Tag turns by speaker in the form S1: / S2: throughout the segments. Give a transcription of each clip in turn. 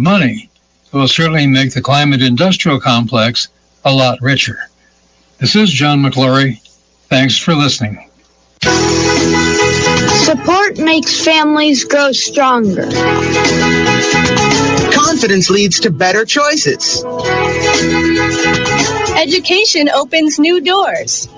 S1: money. It will certainly make the climate industrial complex a lot richer. This is John McClory. Thanks for listening.
S2: Support makes families grow stronger.
S3: Confidence leads to better choices.
S4: Education opens new doors.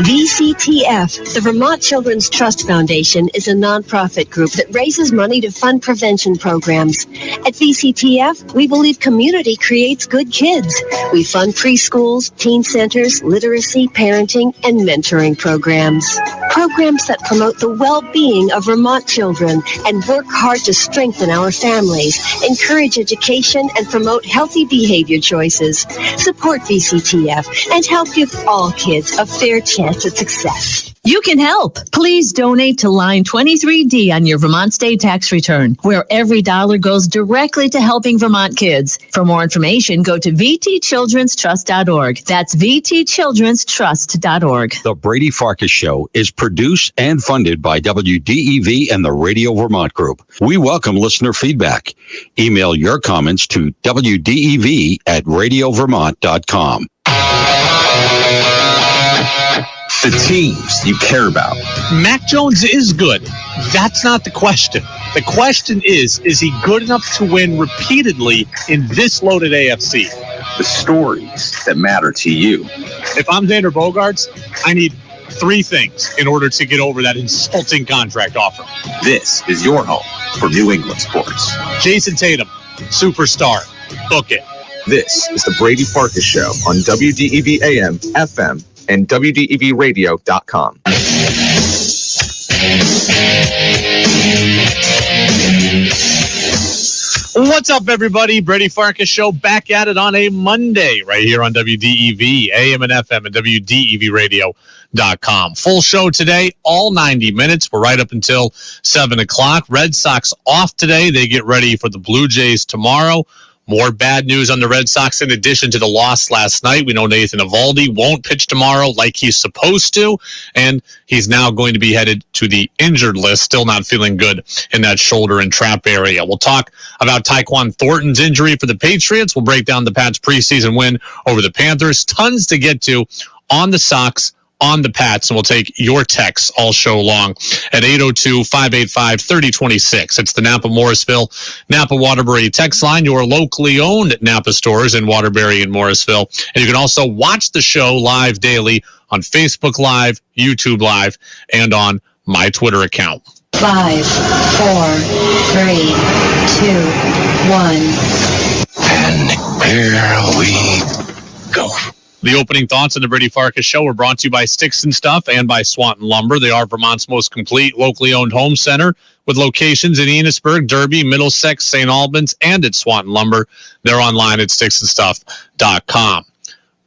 S5: VCTF, the Vermont Children's Trust Foundation, is a nonprofit group that raises money to fund prevention programs. At VCTF, we believe community creates good kids. We fund preschools, teen centers, literacy, parenting, and mentoring programs. Programs that promote the well-being of Vermont children and work hard to strengthen our families, encourage education, and promote healthy behavior choices. Support VCTF and help give all kids a fair chance at success.
S6: You can help. Please donate to line 23D on your Vermont state tax return, where every dollar goes directly to helping Vermont kids. For more information, go to vtchildrenstrust.org. That's vtchildrenstrust.org.
S7: The Brady Farkas Show is produced and funded by WDEV and the Radio Vermont Group. We welcome listener feedback. Email your comments to wdev@radiovermont.com.
S8: The teams you care about.
S9: Mac Jones is good. That's not the question. The question is he good enough to win repeatedly in this loaded AFC?
S8: The stories that matter to you.
S9: If I'm Xander Bogaerts, I need three things in order to get over that insulting contract offer.
S8: This is your home for New England sports.
S9: Jason Tatum, superstar. Book it.
S8: This is the Brady Farkas Show on WDEV AM, FM, and WDEVradio.com.
S9: What's up, everybody? Brady Farkas Show back at it on a Monday right here on WDEV, AM and FM, and WDEVradio.com. Full show today, all 90 minutes. We're right up until 7 o'clock. Red Sox off today. They get ready for the Blue Jays tomorrow. More bad news on the Red Sox in addition to the loss last night. We know Nathan Eovaldi won't pitch tomorrow like he's supposed to, and he's now going to be headed to the injured list, still not feeling good in that shoulder and trap area. We'll talk about Tyquan Thornton's injury for the Patriots. We'll break down the Pats' preseason win over the Panthers. Tons to get to on the Sox, on the Pats, and we'll take your texts all show long at 802-585-3026. It's the Napa Morrisville, Napa Waterbury text line, your locally owned Napa stores in Waterbury and Morrisville. And you can also watch the show live daily on Facebook Live, YouTube Live, and on my Twitter account.
S10: 5, 4, 3, 2, 1.
S11: And here we go.
S9: The opening thoughts on the Brady Farkas Show were brought to you by Sticks and Stuff and by Swanton Lumber. They are Vermont's most complete locally owned home center with locations in Enosburg, Derby, Middlesex, St. Albans, and at Swanton Lumber. They're online at sticksandstuff.com.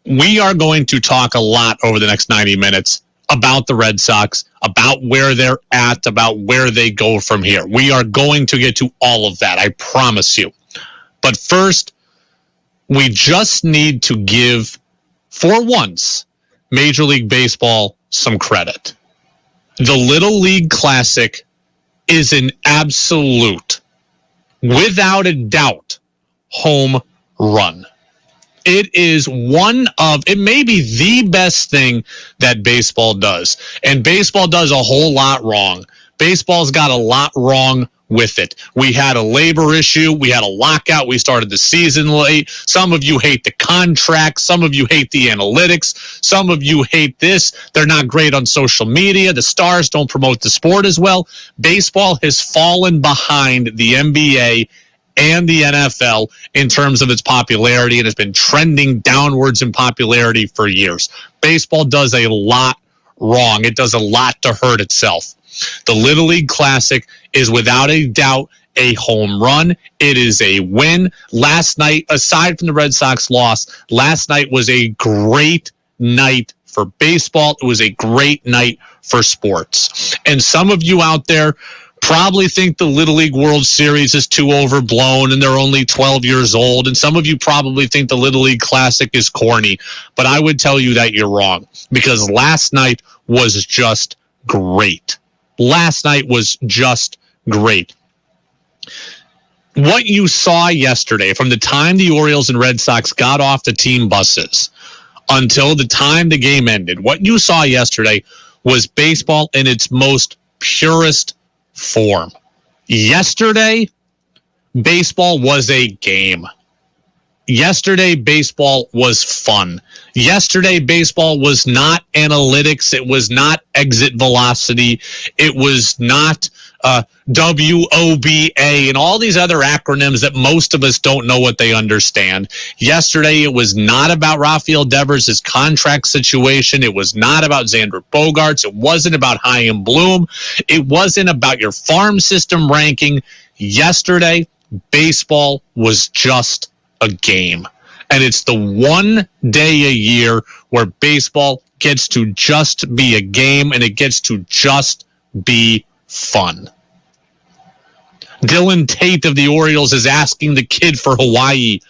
S9: We are going to talk a lot over the next 90 minutes about the Red Sox, about where they're at, about where they go from here. We are going to get to all of that, I promise you. But first, we just need to give, for once, Major League Baseball some credit. The Little League Classic is an absolute, without a doubt, home run. It is it may be the best thing that baseball does. And baseball does a whole lot wrong. Baseball's got a lot wrong with it. We had a labor issue. We had a lockout. We started the season late. Some of you hate the contract. Some of you hate the analytics. Some of you hate this. They're not great on social media. The stars don't promote the sport as well. Baseball has fallen behind the NBA and the NFL in terms of its popularity and has been trending downwards in popularity for years. Baseball does a lot wrong. It does a lot to hurt itself. The Little League Classic is without a doubt a home run. It is a win. Last night, aside from the Red Sox loss, last night was a great night for baseball. It was a great night for sports. And some of you out there probably think the Little League World Series is too overblown and they're only 12 years old. And some of you probably think the Little League Classic is corny. But I would tell you that you're wrong, because last night was just great. Last night was just great. what you saw yesterday from the time the Orioles and Red Sox got off the team buses until the time the game ended, what you saw yesterday was baseball in its most purest form. Yesterday, baseball was a game. Yesterday, baseball was fun. Yesterday, baseball was not analytics. It was not exit velocity. It was not WOBA and all these other acronyms that most of us don't know what they understand. Yesterday, it was not about Rafael Devers' contract situation. It was not about Xander Bogaerts. It wasn't about Chaim Bloom. It wasn't about your farm system ranking. Yesterday, baseball was just a game. And it's the one day a year where baseball gets to just be a game and it gets to just be fun. Dylan Tate of the Orioles is asking the kid for Hawaii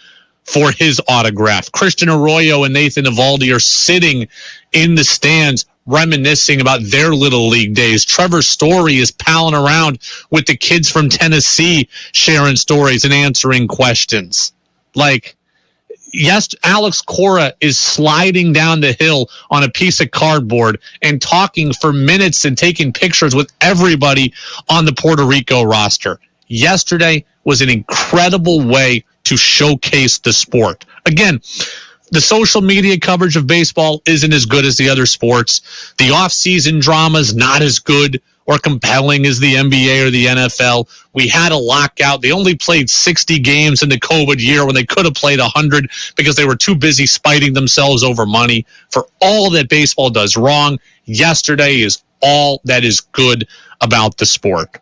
S9: for his autograph. Christian Arroyo and Nathan Eovaldi are sitting in the stands reminiscing about their Little League days. Trevor Story is palling around with the kids from Tennessee, sharing stories and answering questions. Like, yes, Alex Cora is sliding down the hill on a piece of cardboard and talking for minutes and taking pictures with everybody on the Puerto Rico roster. Yesterday was an incredible way to showcase the sport. Again, the social media coverage of baseball isn't as good as the other sports. The off-season drama is not as good or compelling as the NBA or the NFL. We had a lockout. They only played 60 games in the COVID year when they could have played 100 because they were too busy spiting themselves over money. For all that baseball does wrong, yesterday is all that is good about the sport.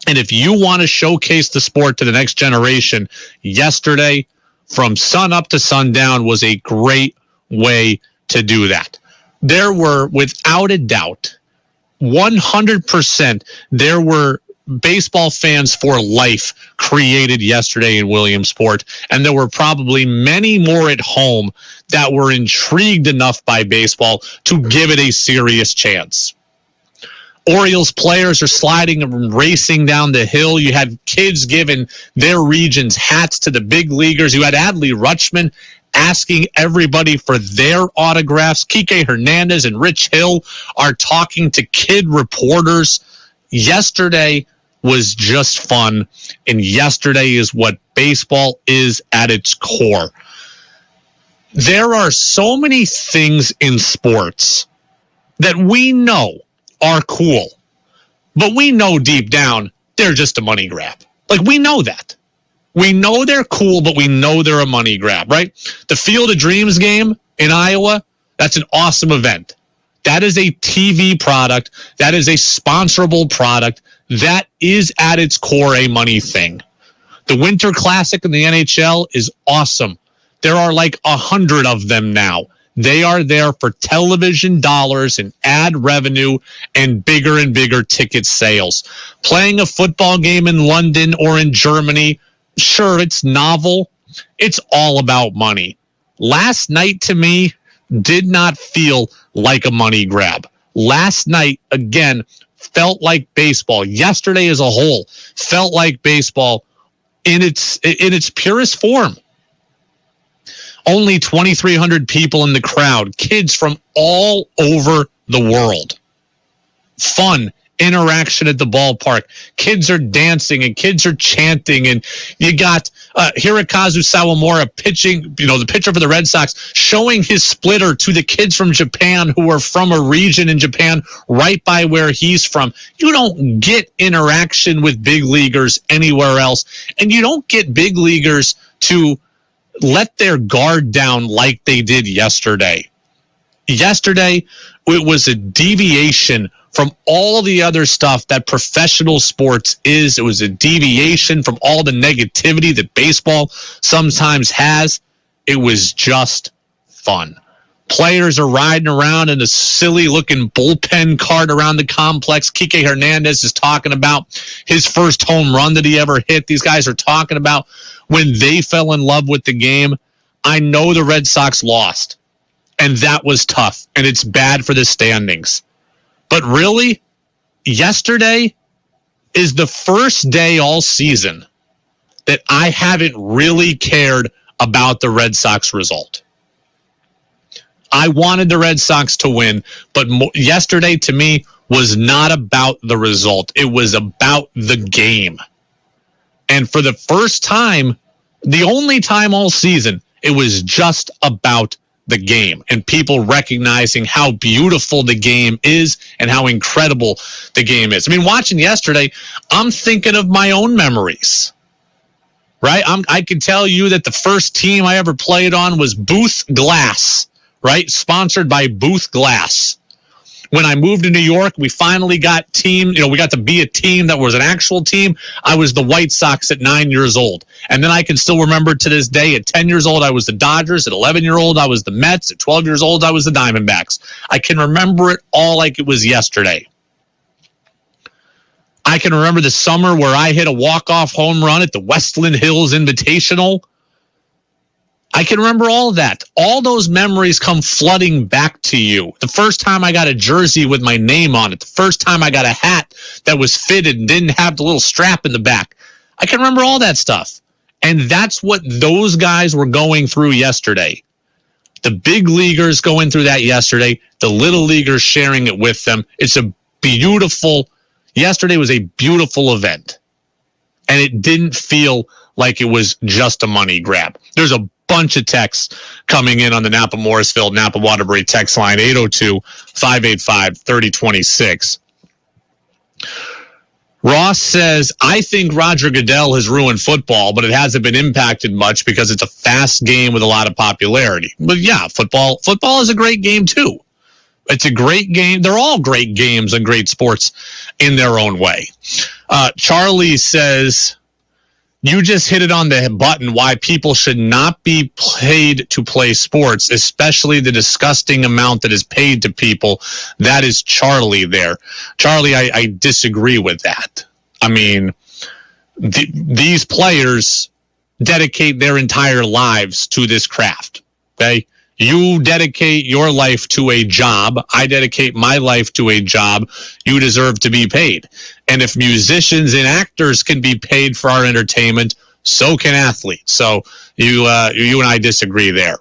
S9: And if you want to showcase the sport to the next generation, yesterday, from sun up to sundown, was a great way to do that. There were, without a doubt, 100%, there were baseball fans for life created yesterday in Williamsport, and there were probably many more at home that were intrigued enough by baseball to give it a serious chance. Orioles players are sliding and racing down the hill. You had kids giving their region's hats to the big leaguers. You had Adley Rutschman asking everybody for their autographs. Kike Hernandez and Rich Hill are talking to kid reporters. Yesterday was just fun, and yesterday is what baseball is at its core. There are so many things in sports that we know are cool, but we know deep down they're just a money grab. Like, we know that. We know they're cool, but we know they're a money grab, right? The Field of Dreams game in Iowa, that's an awesome event. That is a TV product. That is a sponsorable product. That is at its core a money thing. The Winter Classic in the NHL is awesome. There are like 100 of them now. They are there for television dollars and ad revenue and bigger ticket sales. Playing a football game in London or in Germany, sure, it's novel. It's all about money. Last night, to me, did not feel like a money grab. Last night, again, felt like baseball. Yesterday as a whole felt like baseball in its purest form. Only 2,300 people in the crowd, kids from all over the world. Fun interaction at the ballpark. Kids are dancing and kids are chanting, and you got Hirokazu Sawamura pitching, the pitcher for the Red Sox, showing his splitter to the kids from Japan who are from a region in Japan right by where he's from. You don't get interaction with big leaguers anywhere else, and you don't get big leaguers to let their guard down like they did yesterday. Yesterday, it was a deviation from all the other stuff that professional sports is. It was a deviation from all the negativity that baseball sometimes has. It was just fun. Players are riding around in a silly-looking bullpen cart around the complex. Kike Hernandez is talking about his first home run that he ever hit. These guys are talking about when they fell in love with the game. I know the Red Sox lost, and that was tough, and it's bad for the standings. But really, yesterday is the first day all season that I haven't really cared about the Red Sox result. I wanted the Red Sox to win, but yesterday to me was not about the result. It was about the game. And for the first time, the only time all season, it was just about the game and people recognizing how beautiful the game is and how incredible the game is. I mean, watching yesterday, I'm thinking of my own memories, right? I can tell you that the first team I ever played on was Booth Glass, right? Sponsored by Booth Glass. When I moved to New York, we finally got we got to be a team that was an actual team. I was the White Sox at 9 years old. And then I can still remember to this day, at 10 years old, I was the Dodgers. At 11-year-old, I was the Mets. At 12 years old, I was the Diamondbacks. I can remember it all like it was yesterday. I can remember the summer where I hit a walk-off home run at the Westland Hills Invitational. I can remember all of that. All those memories come flooding back to you. The first time I got a jersey with my name on it. The first time I got a hat that was fitted and didn't have the little strap in the back. I can remember all that stuff. And that's what those guys were going through yesterday. The big leaguers going through that yesterday. The little leaguers sharing it with them. Yesterday was a beautiful event. And it didn't feel like it was just a money grab. There's a bunch of texts coming in on the Napa Morrisville, Napa Waterbury text line, 802-585-3026. Ross says, I think Roger Goodell has ruined football, but it hasn't been impacted much because it's a fast game with a lot of popularity. But yeah, football is a great game too. It's a great game. They're all great games and great sports in their own way. Charlie says, you just hit it on the button why people should not be paid to play sports, especially the disgusting amount that is paid to people. That is Charlie there. Charlie, I disagree with that. I mean, these players dedicate their entire lives to this craft, okay? You dedicate your life to a job. I dedicate my life to a job. You deserve to be paid. And if musicians and actors can be paid for our entertainment, so can athletes. So you and I disagree there.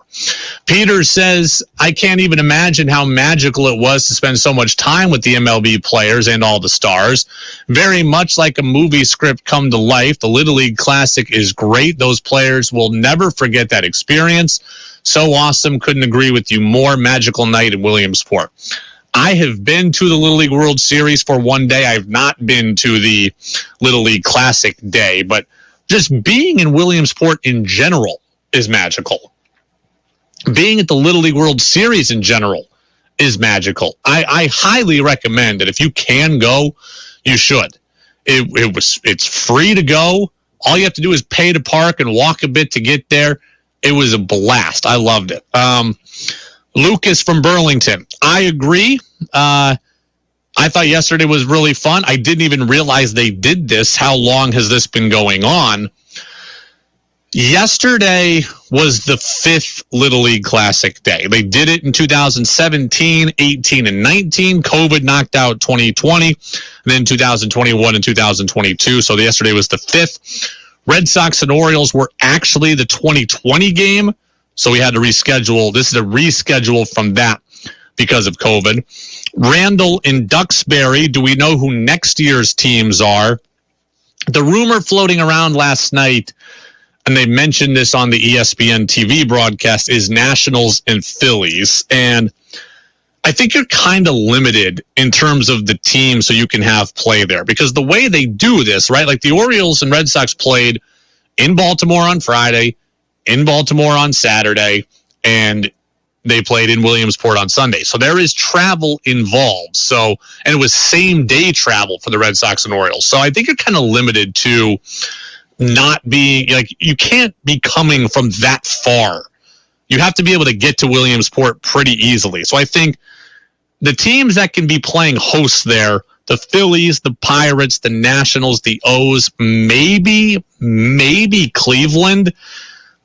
S9: Peter says, I can't even imagine how magical it was to spend so much time with the MLB players and all the stars. Very much like a movie script come to life. The Little League Classic is great. Those players will never forget that experience. So awesome. Couldn't agree with you more. Magical night in Williamsport. I have been to the Little League World Series for one day. I have not been to the Little League Classic day, but just being in Williamsport in general is magical. Being at the Little League World Series in general is magical. I highly recommend that if you can go, you should. It's free to go. All you have to do is pay to park and walk a bit to get there. It was a blast. I loved it. Lucas from Burlington. I agree. I thought yesterday was really fun. I didn't even realize they did this. How long has this been going on? Yesterday was the 5th Little League Classic day. They did it in 2017, 18, and 19. COVID knocked out 2020, and then 2021 and 2022. So yesterday was the 5th. Red Sox and Orioles were actually the 2020 game, so we had to reschedule. This is a reschedule from that because of COVID. Randall in Duxbury, do we know who next year's teams are? The rumor floating around last night, and they mentioned this on the ESPN TV broadcast, is Nationals and Phillies. And I think you're kind of limited in terms of the team so you can have play there. Because the way they do this, right, like the Orioles and Red Sox played in Baltimore on Friday, in Baltimore on Saturday, and they played in Williamsport on Sunday. So there is travel involved. So, and it was same day travel for the Red Sox and Orioles. So I think you're kind of limited to not being, like, you can't be coming from that far. You have to be able to get to Williamsport pretty easily. So I think the teams that can be playing hosts there, the Phillies, the Pirates, the Nationals, the O's, maybe Cleveland,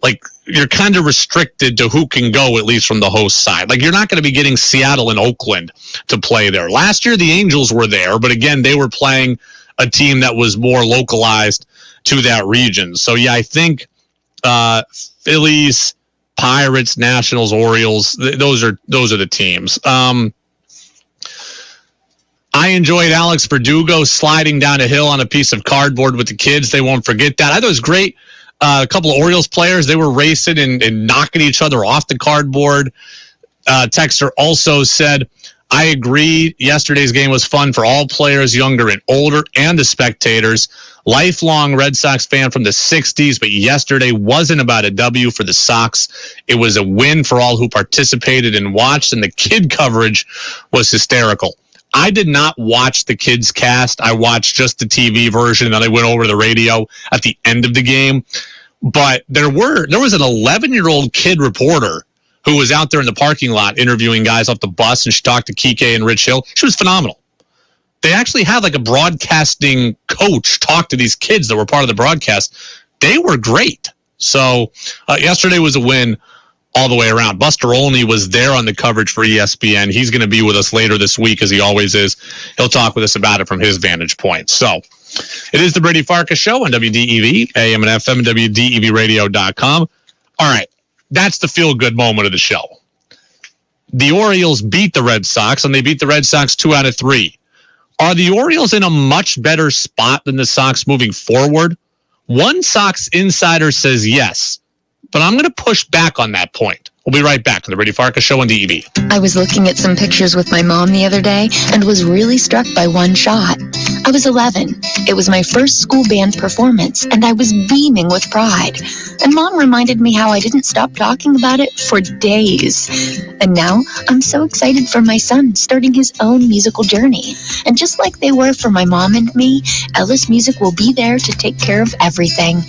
S9: like, you're kind of restricted to who can go, at least from the host side. Like, you're not going to be getting Seattle and Oakland to play there. Last year, the Angels were there, but again, they were playing a team that was more localized to that region. So, yeah, I think Phillies, Pirates, Nationals, Orioles, those are the teams. I enjoyed Alex Verdugo sliding down a hill on a piece of cardboard with the kids. They won't forget that. I thought it was great. A couple of Orioles players, they were racing and knocking each other off the cardboard. Texter also said, I agree. Yesterday's game was fun for all players, younger and older, and the spectators. Lifelong Red Sox fan from the 60s, but yesterday wasn't about a W for the Sox. It was a win for all who participated and watched, and the kid coverage was hysterical. I did not watch the kids cast. I watched just the TV version, and then I went over to the radio at the end of the game. But there was an 11-year-old kid reporter who was out there in the parking lot interviewing guys off the bus, and she talked to Kike and Rich Hill. She was phenomenal. They actually had like a broadcasting coach talk to these kids that were part of the broadcast. They were great. So yesterday was a win all the way around. Buster Olney was there on the coverage for ESPN. He's going to be with us later this week, as he always is. He'll talk with us about it from his vantage point. So it is the Brady Farkas Show on WDEV, AM and FM, and WDEVradio.com. All right, that's the feel-good moment of the show. The Orioles beat the Red Sox, and they beat the Red Sox 2 out of 3. Are the Orioles in a much better spot than the Sox moving forward? One Sox insider says yes, but I'm going to push back on that point. We'll be right back on the Brady Farkas Show on DEV.
S12: I was looking at some pictures with my mom the other day and was really struck by one shot. I was 11. It was my first school band performance, and I was beaming with pride. And Mom reminded me how I didn't stop talking about it for days. And now I'm so excited for my son starting his own musical journey. And just like they were for my mom and me, Ellis Music will be there to take care of everything.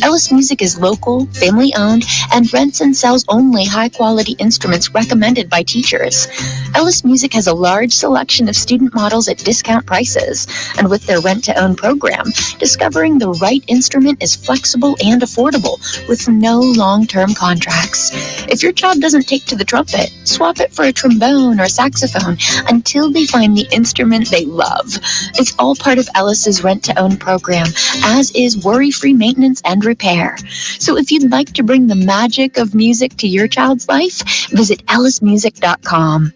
S12: Ellis Music is local, family-owned, and rents and sells only high-quality instruments recommended by teachers. Ellis Music has a large selection of student models at discount prices. And with their rent-to-own program, discovering the right instrument is flexible and affordable with no long-term contracts. If your child doesn't take to the trumpet, swap it for a trombone or saxophone until they find the instrument they love. It's all part of Ellis's rent-to-own program, as is worry-free maintenance and repair. So if you'd like to bring the magic of music to your child's life, visit ellismusic.com.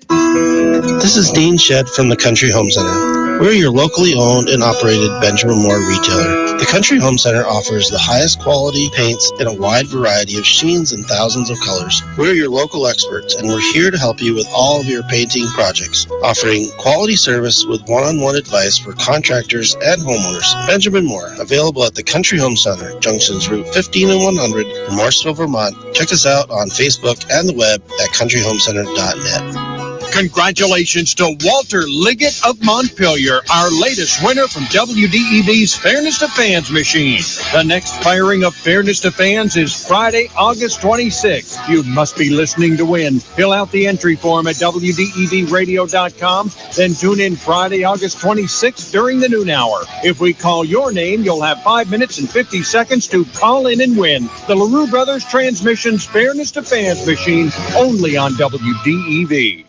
S13: This is Dean Shedd from the Country Home Center. We're your locally owned and operated Benjamin Moore retailer. The Country Home Center offers the highest quality paints in a wide variety of sheens and thousands of colors. We're your local experts, and we're here to help you with all of your painting projects, offering quality service with one-on-one advice for contractors and homeowners. Benjamin Moore, available at the Country Home Center, Junctions Route 15 and 100 in Morrisville, Vermont. Check us out on Facebook and the web at countryhomecenter.net.
S14: Congratulations to Walter Liggett of Montpelier, our latest winner from WDEV's Fairness to Fans machine. The next firing of Fairness to Fans is Friday, August 26th. You must be listening to win. Fill out the entry form at WDEVradio.com, then tune in Friday, August 26th during the noon hour. If we call your name, you'll have 5 minutes and 50 seconds to call in and win the LaRue Brothers Transmission's Fairness to Fans machine, only on WDEV.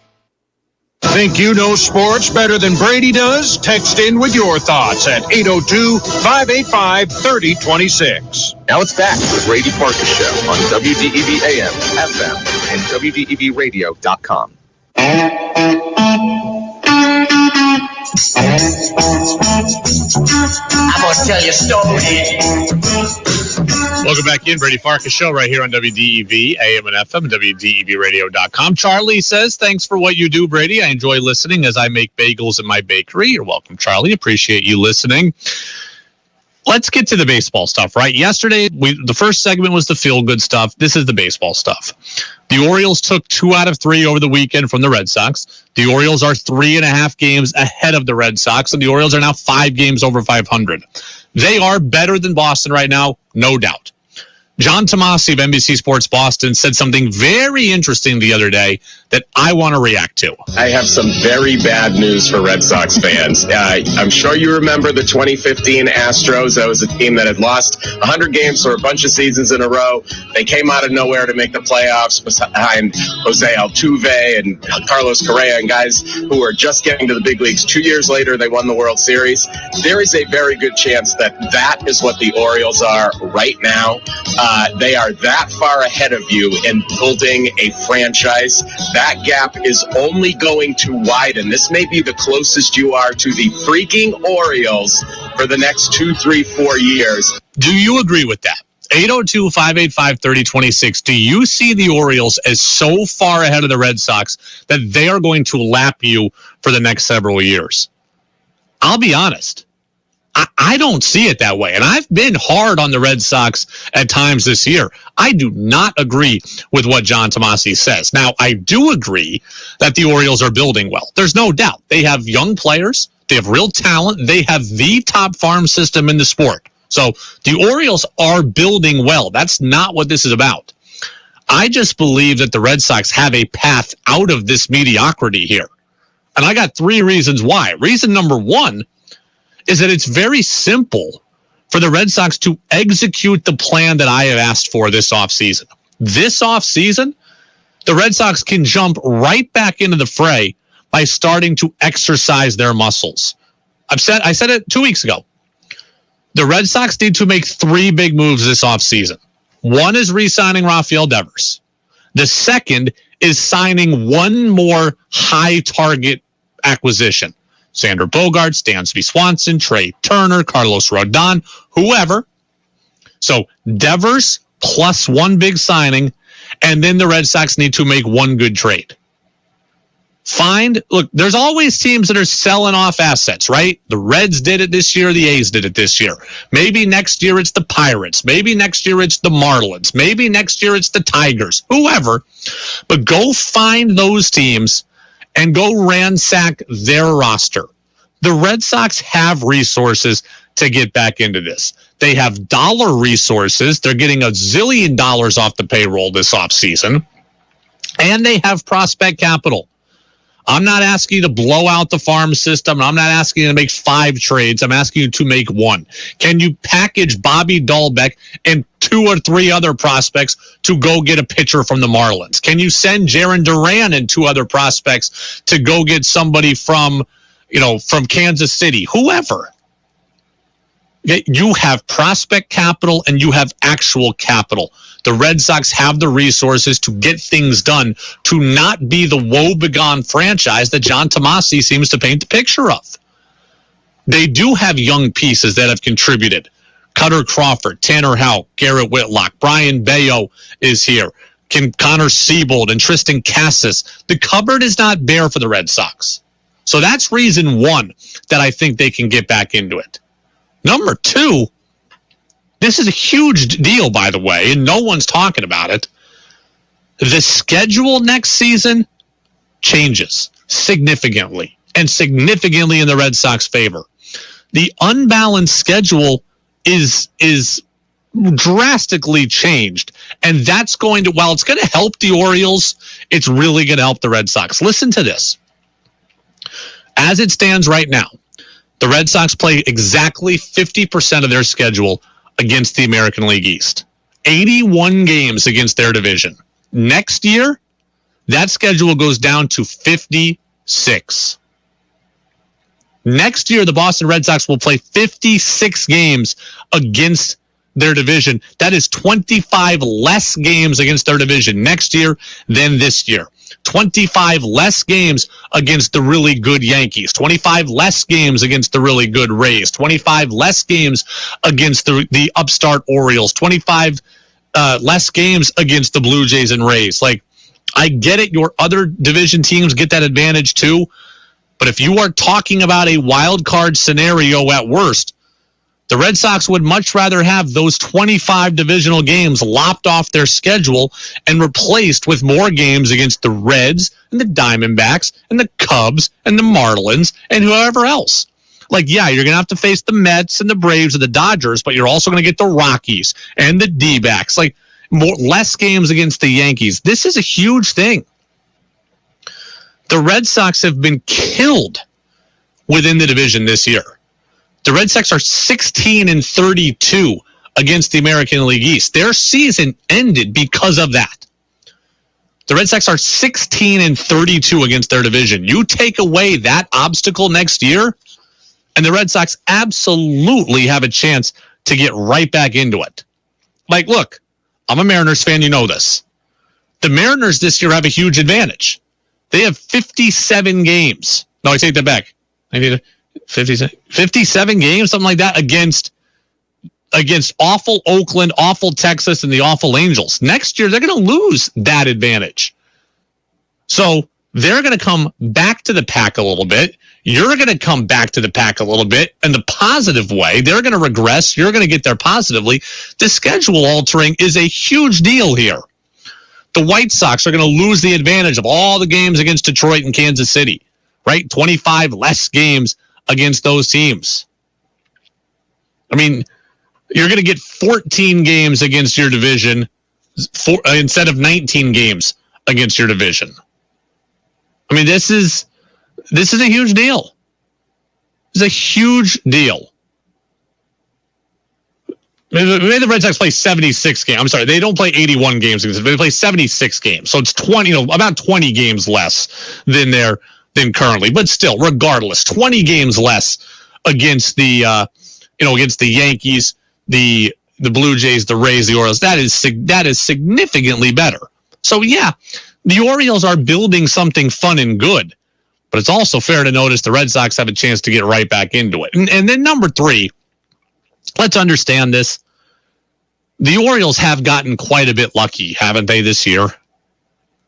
S14: Think you know sports better than Brady does? Text in with your thoughts at 802-585-3026.
S8: Now it's back to the Brady Farkas Show on WDEV AM, FM, and WDEVradio.com.
S11: I'm going to tell you a story.
S9: Welcome back in, Brady Farkas Show right here on WDEV, AM and FM, WDEVradio.com. Charlie says, thanks for what you do, Brady. I enjoy listening as I make bagels in my bakery. You're welcome, Charlie. Appreciate you listening. Let's get to the baseball stuff, right? Yesterday, the first segment was the feel-good stuff. This is the baseball stuff. The Orioles took 2 out of 3 over the weekend from the Red Sox. The Orioles are 3.5 games ahead of the Red Sox, and the Orioles are now 5 games over 500. They are better than Boston right now, no doubt. John Tomasi of NBC Sports Boston said something very interesting the other day that I want to react to.
S15: I have some very bad news for Red Sox fans. I'm sure you remember the 2015 Astros. That was a team that had lost 100 games for a bunch of seasons in a row. They came out of nowhere to make the playoffs behind Jose Altuve and Carlos Correa and guys who were just getting to the big leagues. 2 years later, they won the World Series. There is a very good chance that is what the Orioles are right now. They are that far ahead of you in building a franchise. That gap is only going to widen. This may be the closest you are to the freaking Orioles for the next 2, 3, 4 years.
S9: Do you agree with that? 802-585-3026. Do you see the Orioles as so far ahead of the Red Sox that they are going to lap you for the next several years? I'll be honest. I don't see it that way. And I've been hard on the Red Sox at times this year. I do not agree with what John Tomasi says. Now, I do agree that the Orioles are building well. There's no doubt. They have young players. They have real talent. They have the top farm system in the sport. So the Orioles are building well. That's not what this is about. I just believe that the Red Sox have a path out of this mediocrity here. And I got 3 reasons why. Reason number 1 is that it's very simple for the Red Sox to execute the plan that I have asked for this offseason. This offseason, the Red Sox can jump right back into the fray by starting to exercise their muscles. I said it 2 weeks ago. The Red Sox need to make 3 big moves this offseason. One is re-signing Rafael Devers. The second is signing one more high-target acquisition. Xander Bogaerts, Dansby Swanson, Trey Turner, Carlos Rodon, whoever. So Devers plus one big signing, and then the Red Sox need to make one good trade. Look, there's always teams that are selling off assets, right? The Reds did it this year. The A's did it this year. Maybe next year it's the Pirates. Maybe next year it's the Marlins. Maybe next year it's the Tigers, whoever. But go find those teams and go ransack their roster. The Red Sox have resources to get back into this. They have dollar resources. They're getting $1 zillion off the payroll this offseason. And they have prospect capital. I'm not asking you to blow out the farm system. I'm not asking you to make 5 trades. I'm asking you to make 1. Can you package Bobby Dahlbeck and 2 or 3 other prospects to go get a pitcher from the Marlins? Can you send Jarren Duran and 2 other prospects to go get somebody from Kansas City? Whoever. You have prospect capital and you have actual capital. The Red Sox have the resources to get things done, to not be the woe-begone franchise that John Tomasi seems to paint the picture of. They do have young pieces that have contributed. Cutter Crawford, Tanner Houck, Garrett Whitlock, Brian Bayo is here. Connor Siebold and Tristan Cassis. The cupboard is not bare for the Red Sox. So that's reason 1 that I think they can get back into it. Number 2, this is a huge deal, by the way, and no one's talking about it. The schedule next season changes significantly, and significantly in the Red Sox favor. The unbalanced schedule is drastically changed, and that's going to, while it's going to help the Orioles, it's really going to help the Red Sox. Listen to this. As it stands right now, the Red Sox play exactly 50% of their schedule against the American League East. 81 games against their division. Next year, that schedule goes down to 56. Next year, the Boston Red Sox will play 56 games against their division. That is 25 less games against their division next year than this year. 25 less games against the really good Yankees, 25 less games against the really good Rays, 25 less games against the upstart Orioles, 25 less games against the Blue Jays and Rays. Like, I get it, your other division teams get that advantage too, but if you are talking about a wild card scenario at worst, the Red Sox would much rather have those 25 divisional games lopped off their schedule and replaced with more games against the Reds and the Diamondbacks and the Cubs and the Marlins and whoever else. Like, yeah, you're going to have to face the Mets and the Braves and the Dodgers, but you're also going to get the Rockies and the D-backs. Like, less games against the Yankees. This is a huge thing. The Red Sox have been killed within the division this year. The Red Sox are 16-32 against the American League East. Their season ended because of that. The Red Sox are 16-32 against their division. You take away that obstacle next year, and the Red Sox absolutely have a chance to get right back into it. Like, look, I'm a Mariners fan. You know this. The Mariners this year have a huge advantage. They have 57 games. No, I take that back. I need 57 games, something like that, against awful Oakland, awful Texas, and the awful Angels. Next year, they're going to lose that advantage. So they're going to come back to the pack a little bit. You're going to come back to the pack a little bit in the positive way. They're going to regress. You're going to get there positively. The schedule altering is a huge deal here. The White Sox are going to lose the advantage of all the games against Detroit and Kansas City, right? 25 less games against those teams. I mean, you're going to get 14 games against your division instead of 19 games against your division. I mean, this is a huge deal. It's a huge deal. Maybe the Red Sox play 76 games. I'm sorry, they don't play 81 games. They play 76 games. So it's 20, about 20 games less than currently. But still, regardless, 20 games less against the against the Yankees, the Blue Jays, the Rays, the Orioles. That is significantly better. So yeah, the Orioles are building something fun and good. But it's also fair to notice the Red Sox have a chance to get right back into it. And then number 3, let's understand this. The Orioles have gotten quite a bit lucky, haven't they, this year?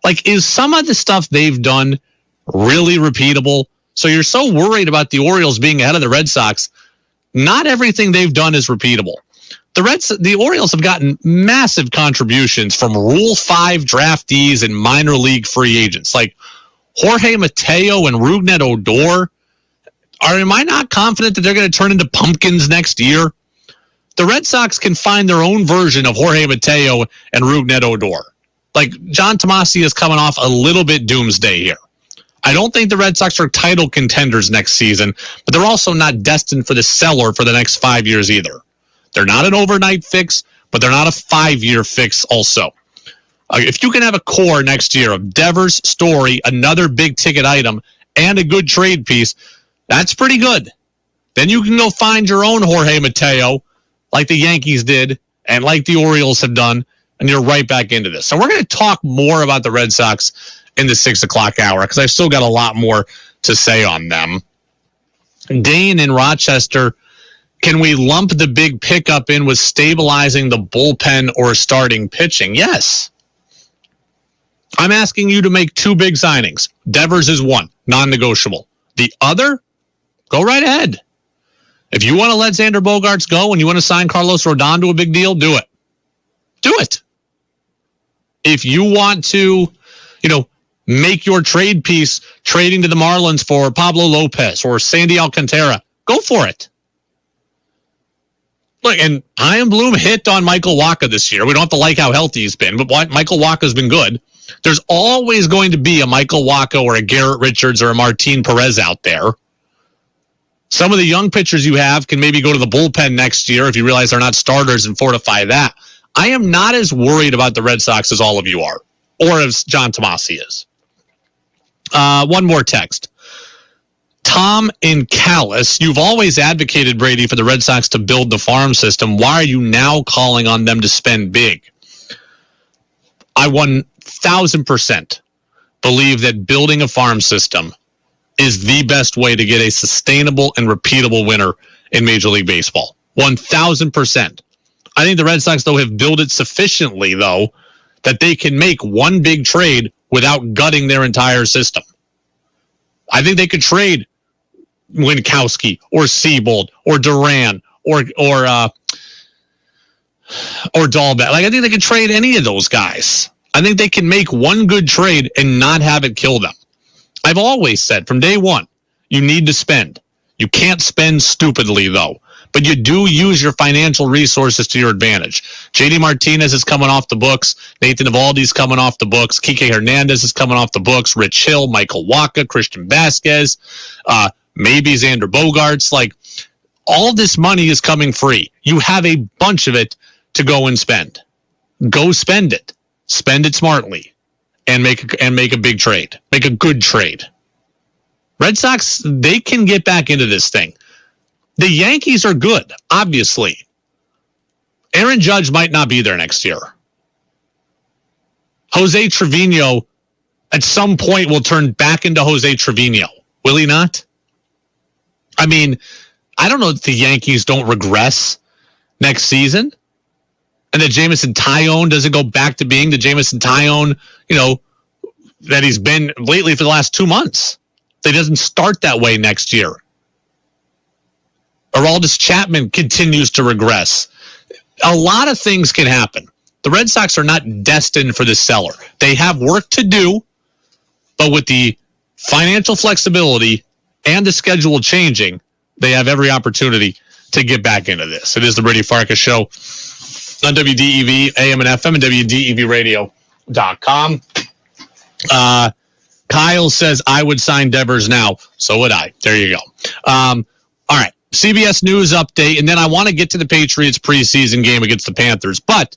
S9: Like, is some of the stuff they've done really repeatable? So you're so worried about the Orioles being ahead of the Red Sox. Not everything they've done is repeatable. The Orioles have gotten massive contributions from Rule 5 draftees and minor league free agents, like Jorge Mateo and Rougned Odor. Am I not confident that they're going to turn into pumpkins next year? The Red Sox can find their own version of Jorge Mateo and Rougned Odor. Like, John Tomasi is coming off a little bit doomsday here. I don't think the Red Sox are title contenders next season, but they're also not destined for the cellar for the next 5 years either. They're not an overnight fix, but they're not a 5-year fix also. If you can have a core next year of Devers, Story, another big ticket item, and a good trade piece, that's pretty good. Then you can go find your own Jorge Mateo, like the Yankees did, and like the Orioles have done, and you're right back into this. So we're going to talk more about the Red Sox in the 6 o'clock hour, because I've still got a lot more to say on them. Dane in Rochester, can we lump the big pickup in with stabilizing the bullpen or starting pitching? Yes. I'm asking you to make 2 big signings. Devers is one, non-negotiable. The other, go right ahead. If you want to let Xander Bogaerts go and you want to sign Carlos Rodon to a big deal, do it. Do it. If you want to, make your trade piece trading to the Marlins for Pablo Lopez or Sandy Alcantara, go for it. Look, and Chaim Bloom hit on Michael Wacha this year. We don't have to like how healthy he's been, but Michael Wacha's been good. There's always going to be a Michael Wacha or a Garrett Richards or a Martin Perez out there. Some of the young pitchers you have can maybe go to the bullpen next year if you realize they're not starters and fortify that. I am not as worried about the Red Sox as all of you are, or as John Tomasi is. One more text. Tom in Callis, you've always advocated, Brady, for the Red Sox to build the farm system. Why are you now calling on them to spend big? I 1,000% believe that building a farm system is the best way to get a sustainable and repeatable winner in Major League Baseball. 1,000%. I think the Red Sox, though, have built it sufficiently, though, that they can make one big trade without gutting their entire system. I think they could trade Winkowski or Siebold or Duran or Dahlbeck. Like, I think they could trade any of those guys. I think they can make one good trade and not have it kill them. I've always said from day one, you need to spend. You can't spend stupidly, though. But you do use your financial resources to your advantage. JD Martinez is coming off the books. Nathan Eovaldi's coming off the books. Kike Hernandez is coming off the books. Rich Hill, Michael Wacha, Christian Vasquez, maybe Xander Bogaerts. Like, all this money is coming free. You have a bunch of it to go and spend. Go spend it. Spend it smartly, and make a big trade. Make a good trade. Red Sox, they can get back into this thing. The Yankees are good, obviously. Aaron Judge might not be there next year. Jose Trevino, at some point, will turn back into Jose Trevino. Will he not? I mean, I don't know if the Yankees don't regress next season. And that Jameson Taillon doesn't go back to being the Jameson Taillon, that he's been lately for the last 2 months. That he doesn't start that way next year. Aroldis Chapman continues to regress. A lot of things can happen. The Red Sox are not destined for this cellar. They have work to do, but with the financial flexibility and the schedule changing, they have every opportunity to get back into this. It is the Brady Farkas Show on WDEV, AM and FM, and WDEVradio.com. Kyle says, I would sign Devers now. So would I. There you go. All right. CBS News update, and then I want to get to the Patriots preseason game against the Panthers. But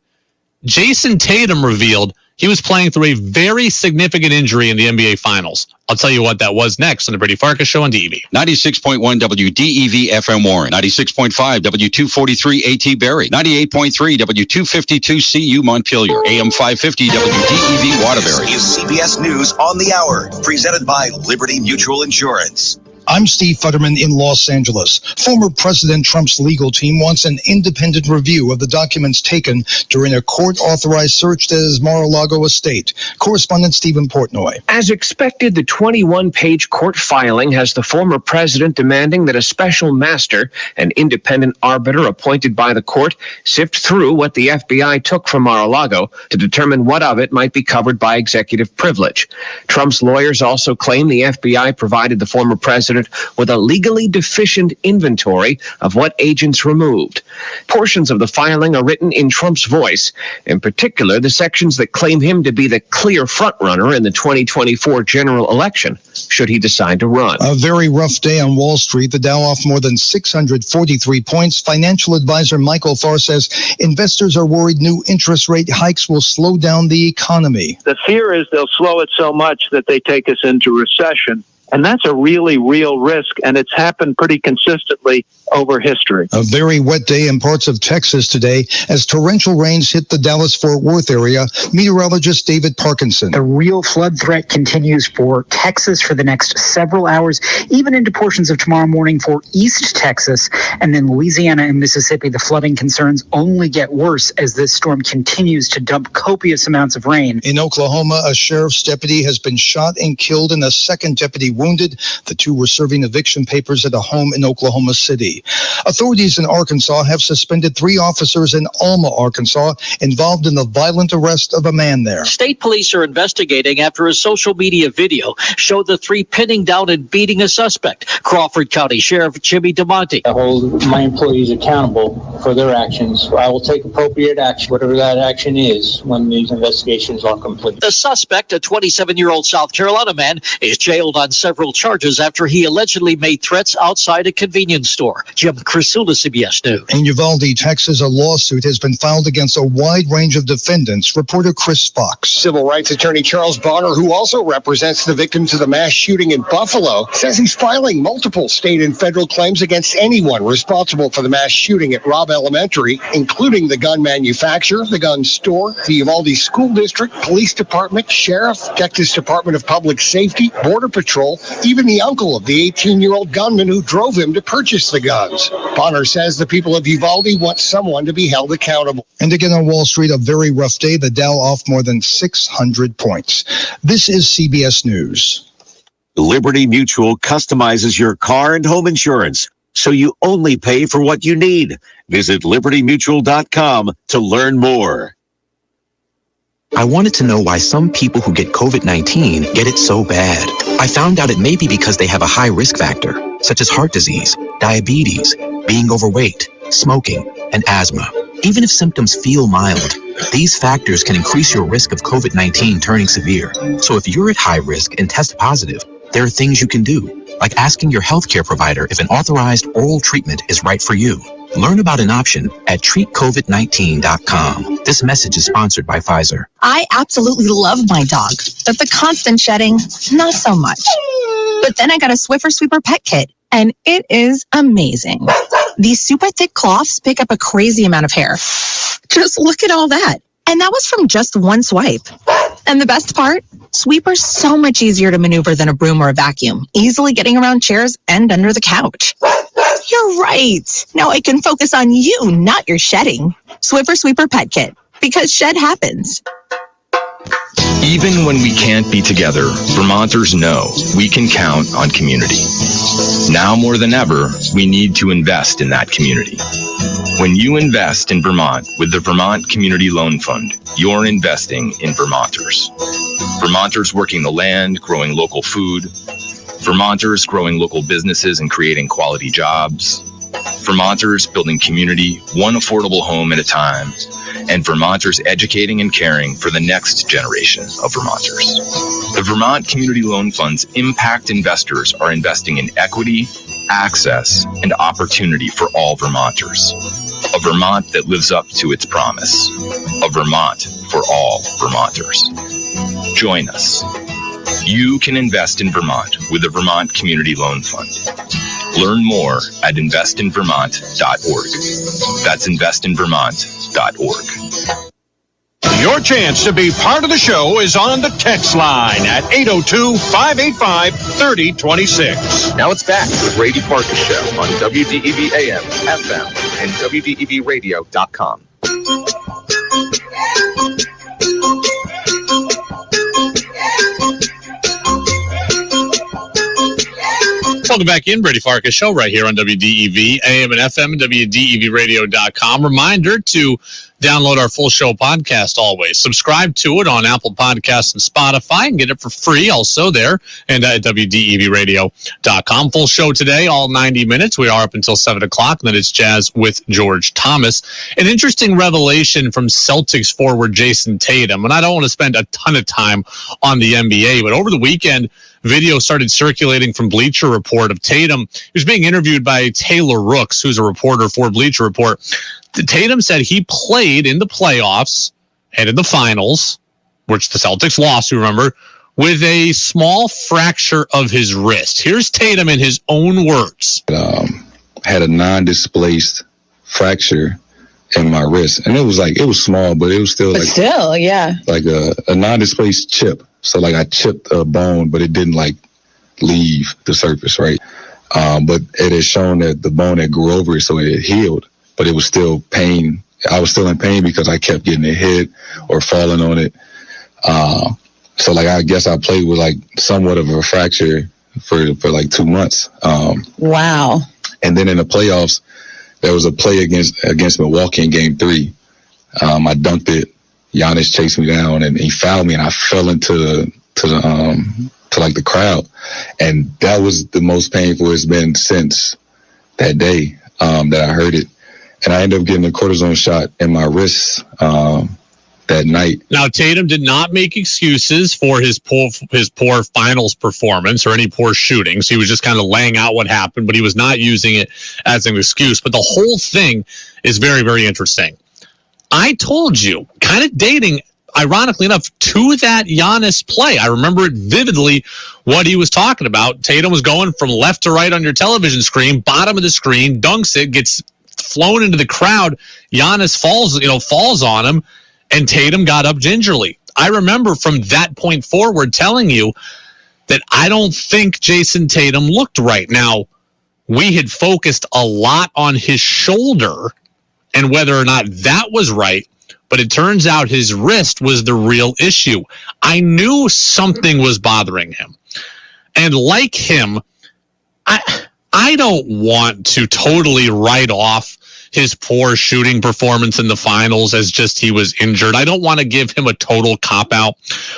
S9: Jason Tatum revealed he was playing through a very significant injury in the NBA Finals. I'll tell you what that was next on the Brady Farkas Show on DEV.
S7: 96.1 WDEV FM Warren, 96.5 W243 AT Barrie, 98.3 W252 CU Montpelier, AM 550 WDEV Waterbury.
S16: Is CBS News on the Hour, presented by Liberty Mutual Insurance.
S17: I'm Steve Futterman in Los Angeles. Former President Trump's legal team wants an independent review of the documents taken during a court-authorized search at his Mar-a-Lago estate. Correspondent Stephen Portnoy.
S18: As expected, the 21-page court filing has the former president demanding that a special master, an independent arbiter appointed by the court, sift through what the FBI took from Mar-a-Lago to determine what of it might be covered by executive privilege. Trump's lawyers also claim the FBI provided the former president with a legally deficient inventory of what agents removed. Portions of the filing are written in Trump's voice, in particular the sections that claim him to be the clear frontrunner in the 2024 general election, should he decide to run.
S17: A very rough day on Wall Street. The Dow off more than 643 points. Financial advisor Michael Farr says investors are worried new interest rate hikes will slow down the economy.
S19: The fear is they'll slow it so much that they take us into recession. And that's a really real risk, and it's happened pretty consistently over history.
S17: A very wet day in parts of Texas today as torrential rains hit the Dallas-Fort Worth area. Meteorologist David Parkinson.
S20: The real flood threat continues for Texas for the next several hours, even into portions of tomorrow morning for East Texas. And then Louisiana and Mississippi, the flooding concerns only get worse as this storm continues to dump copious amounts of rain.
S17: In Oklahoma, a sheriff's deputy has been shot and killed and a second deputy wounded. The two were serving eviction papers at a home in Oklahoma City. Authorities in Arkansas have suspended 3 officers in Alma, Arkansas, involved in the violent arrest of a man there.
S21: State police are investigating after a social media video showed the 3 pinning down and beating a suspect. Crawford County Sheriff Jimmy DeMonte.
S22: I hold my employees accountable for their actions. I will take appropriate action, whatever that action is, when these investigations are complete.
S21: The suspect, a 27-year-old South Carolina man, is jailed on several charges after he allegedly made threats outside a convenience store. Jim Crisula, CBS News.
S17: In Uvalde, Texas, a lawsuit has been filed against a wide range of defendants. Reporter Chris Fox.
S23: Civil rights attorney Charles Bonner, who also represents the victims of the mass shooting in Buffalo, says he's filing multiple state and federal claims against anyone responsible for the mass shooting at Robb Elementary, including the gun manufacturer, the gun store, the Uvalde School District, Police Department, Sheriff, Texas Department of Public Safety, Border Patrol, even the uncle of the 18-year-old gunman who drove him to purchase the guns. Bonner says the people of Uvalde want someone to be held accountable.
S17: And again on Wall Street, a very rough day. The Dow off more than 600 points. This is CBS News.
S24: Liberty Mutual customizes your car and home insurance, so you only pay for what you need. Visit libertymutual.com to learn more.
S25: I wanted to know why some people who get COVID-19 get it so bad. I found out it may be because they have a high risk factor. such as heart disease, diabetes, being overweight, smoking, and asthma. Even if symptoms feel mild, these factors can increase your risk of COVID-19 turning severe. So if you're at high risk and test positive, there are things you can do, like asking your healthcare provider if an authorized oral treatment is right for you. Learn about an option at treatcovid19.com. This message is sponsored by Pfizer.
S1: I absolutely love my dog, but the constant shedding, not so much. But then I got a Swiffer Sweeper Pet Kit, and it is amazing. These super thick cloths pick up a crazy amount of hair. Just look at all that. And that was from just one swipe. And the best part? Sweeper's so much easier to maneuver than a broom or a vacuum, easily getting around chairs and under the couch. You're right. Now I can focus on you, not your shedding. Swiffer Sweeper Pet Kit, because shed happens.
S2: Even when we can't be together, Vermonters know we can count on community. Now more than ever, we need to invest in that community. When you invest in Vermont with the Vermont Community Loan Fund, you're investing in Vermonters. Vermonters working the land, growing local food. Vermonters growing local businesses and creating quality jobs. Vermonters building community, one affordable home at a time. And Vermonters educating and caring for the next generation of Vermonters. The Vermont Community Loan Fund's impact investors are investing in equity, access, and opportunity for all Vermonters. A Vermont that lives up to its promise. A Vermont for all Vermonters. Join us. You can invest in Vermont with the Vermont Community Loan Fund. Learn more at investinvermont.org. That's investinvermont.org.
S14: Your chance to be part of the show is on the text line at 802-585-3026.
S8: Now it's back to the Brady Farkas Show on WDEV AM, FM, and WDEVradio.com.
S9: Welcome back in, Brady Farkas Show, right here on WDEV, AM and FM, and WDEVradio.com. Reminder to download our full show podcast always. Subscribe to it on Apple Podcasts and Spotify and get it for free also there and at WDEVradio.com. Full show today, all 90 minutes. We are up until 7 o'clock, and then it's Jazz with George Thomas. An interesting revelation from Celtics forward Jason Tatum, and I don't want to spend a ton of time on the NBA, but over the weekend, video started circulating from Bleacher Report of Tatum. He was being interviewed by Taylor Rooks, who's a reporter for Bleacher Report. Tatum said he played in the playoffs and in the finals, which the Celtics lost, you remember, with a small fracture of his wrist. Here's Tatum in his own words.
S3: Had a non-displaced fracture in my wrist. And it was small, but it was still like a non-displaced chip. So like I chipped a bone, but it didn't like leave the surface, right? But it had shown that the bone had grew over it, so it healed, but it was still pain. I was still in pain because I kept getting it hit or falling on it. So like I guess I played with like somewhat of a fracture for like 2 months.
S1: Wow.
S3: And then in the playoffs, there was a play against Milwaukee in Game 3. I dunked it. Giannis chased me down and he fouled me, and I fell into the crowd, and that was the most painful it's been since that day that I heard it, and I ended up getting a cortisone shot in my wrist that night.
S9: Now Tatum did not make excuses for his poor finals performance or any poor shootings. He was just kind of laying out what happened, but he was not using it as an excuse. But the whole thing is very, very interesting. I told you, kind of dating, ironically enough, to that Giannis play. I remember it vividly what he was talking about. Tatum was going from left to right on your television screen, bottom of the screen, dunks it, gets flown into the crowd. Giannis falls on him, and Tatum got up gingerly. I remember from that point forward telling you that I don't think Jason Tatum looked right. Now, we had focused a lot on his shoulder and whether or not that was right, but it turns out his wrist was the real issue. I knew something was bothering him. And like him, I don't want to totally write off his poor shooting performance in the finals as just he was injured. I don't want to give him a total cop-out,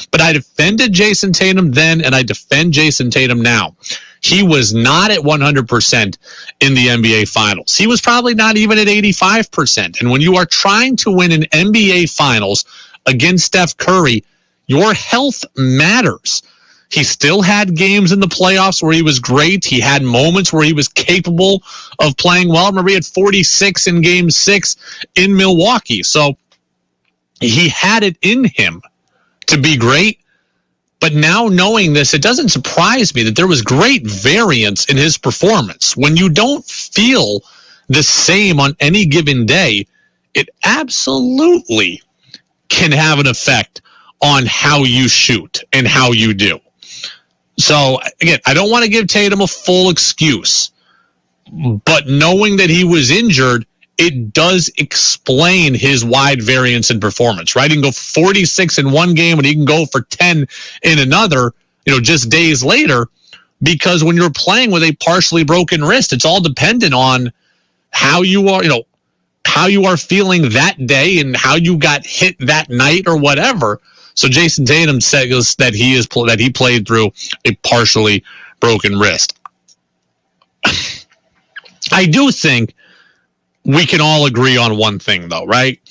S9: but I defended Jason Tatum then, and I defend Jason Tatum now. he was not at 100% in the NBA Finals. He was probably not even at 85%. And when you are trying to win an NBA Finals against Steph Curry, your health matters. He still had games in the playoffs where he was great. He had moments where he was capable of playing well. Remember, he had 46 in Game 6 in Milwaukee. So he had it in him to be great. But now knowing this, it doesn't surprise me that there was great variance in his performance. When you don't feel the same on any given day, it absolutely can have an effect on how you shoot and how you do. So, again, I don't want to give Tatum a full excuse, but knowing that he was injured, it does explain his wide variance in performance, right? He can go 46 in one game and he can go for 10 in another, just days later, because when you're playing with a partially broken wrist, it's all dependent on how you are, how you are feeling that day and how you got hit that night or whatever. So Jason Tatum says that he played through a partially broken wrist. I do think we can all agree on one thing, though, right?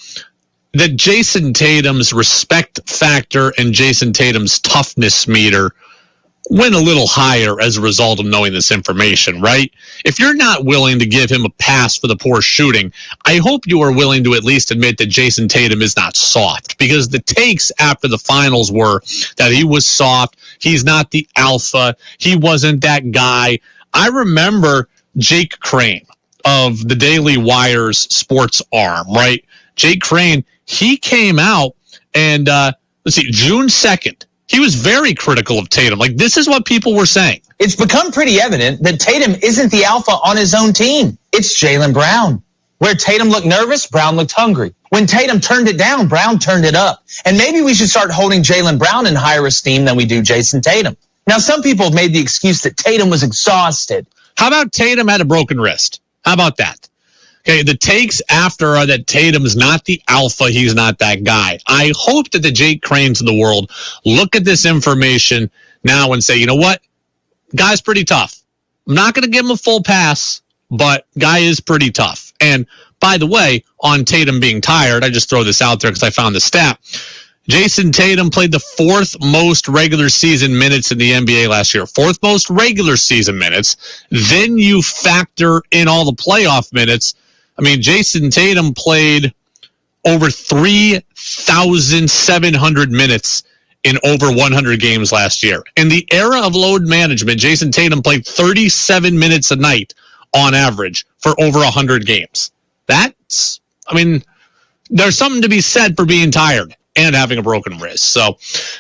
S9: That Jason Tatum's respect factor and Jason Tatum's toughness meter went a little higher as a result of knowing this information, right? If you're not willing to give him a pass for the poor shooting, I hope you are willing to at least admit that Jason Tatum is not soft, because the takes after the finals were that he was soft, he's not the alpha, he wasn't that guy. I remember Jake Crane of the Daily Wire's sports arm, right? Jake Crane, he came out and, June 2nd, he was very critical of Tatum. Like, this is what people were saying.
S4: It's become pretty evident that Tatum isn't the alpha on his own team. It's Jaylen Brown. Where Tatum looked nervous, Brown looked hungry. When Tatum turned it down, Brown turned it up. And maybe we should start holding Jaylen Brown in higher esteem than we do Jason Tatum. Now, some people have made the excuse that Tatum was exhausted.
S9: How about Tatum had a broken wrist? How about that? Okay, the takes after are that Tatum's not the alpha, he's not that guy. I hope that the Jake Cranes of the world look at this information now and say, you know what? Guy's pretty tough. I'm not going to give him a full pass, but guy is pretty tough. And by the way, on Tatum being tired, I just throw this out there because I found the stat. Jason Tatum played the fourth most regular season minutes in the NBA last year. Fourth most regular season minutes. Then you factor in all the playoff minutes. I mean, Jason Tatum played over 3,700 minutes in over 100 games last year. In the era of load management, Jason Tatum played 37 minutes a night on average for over 100 games. There's something to be said for being tired and having a broken wrist. So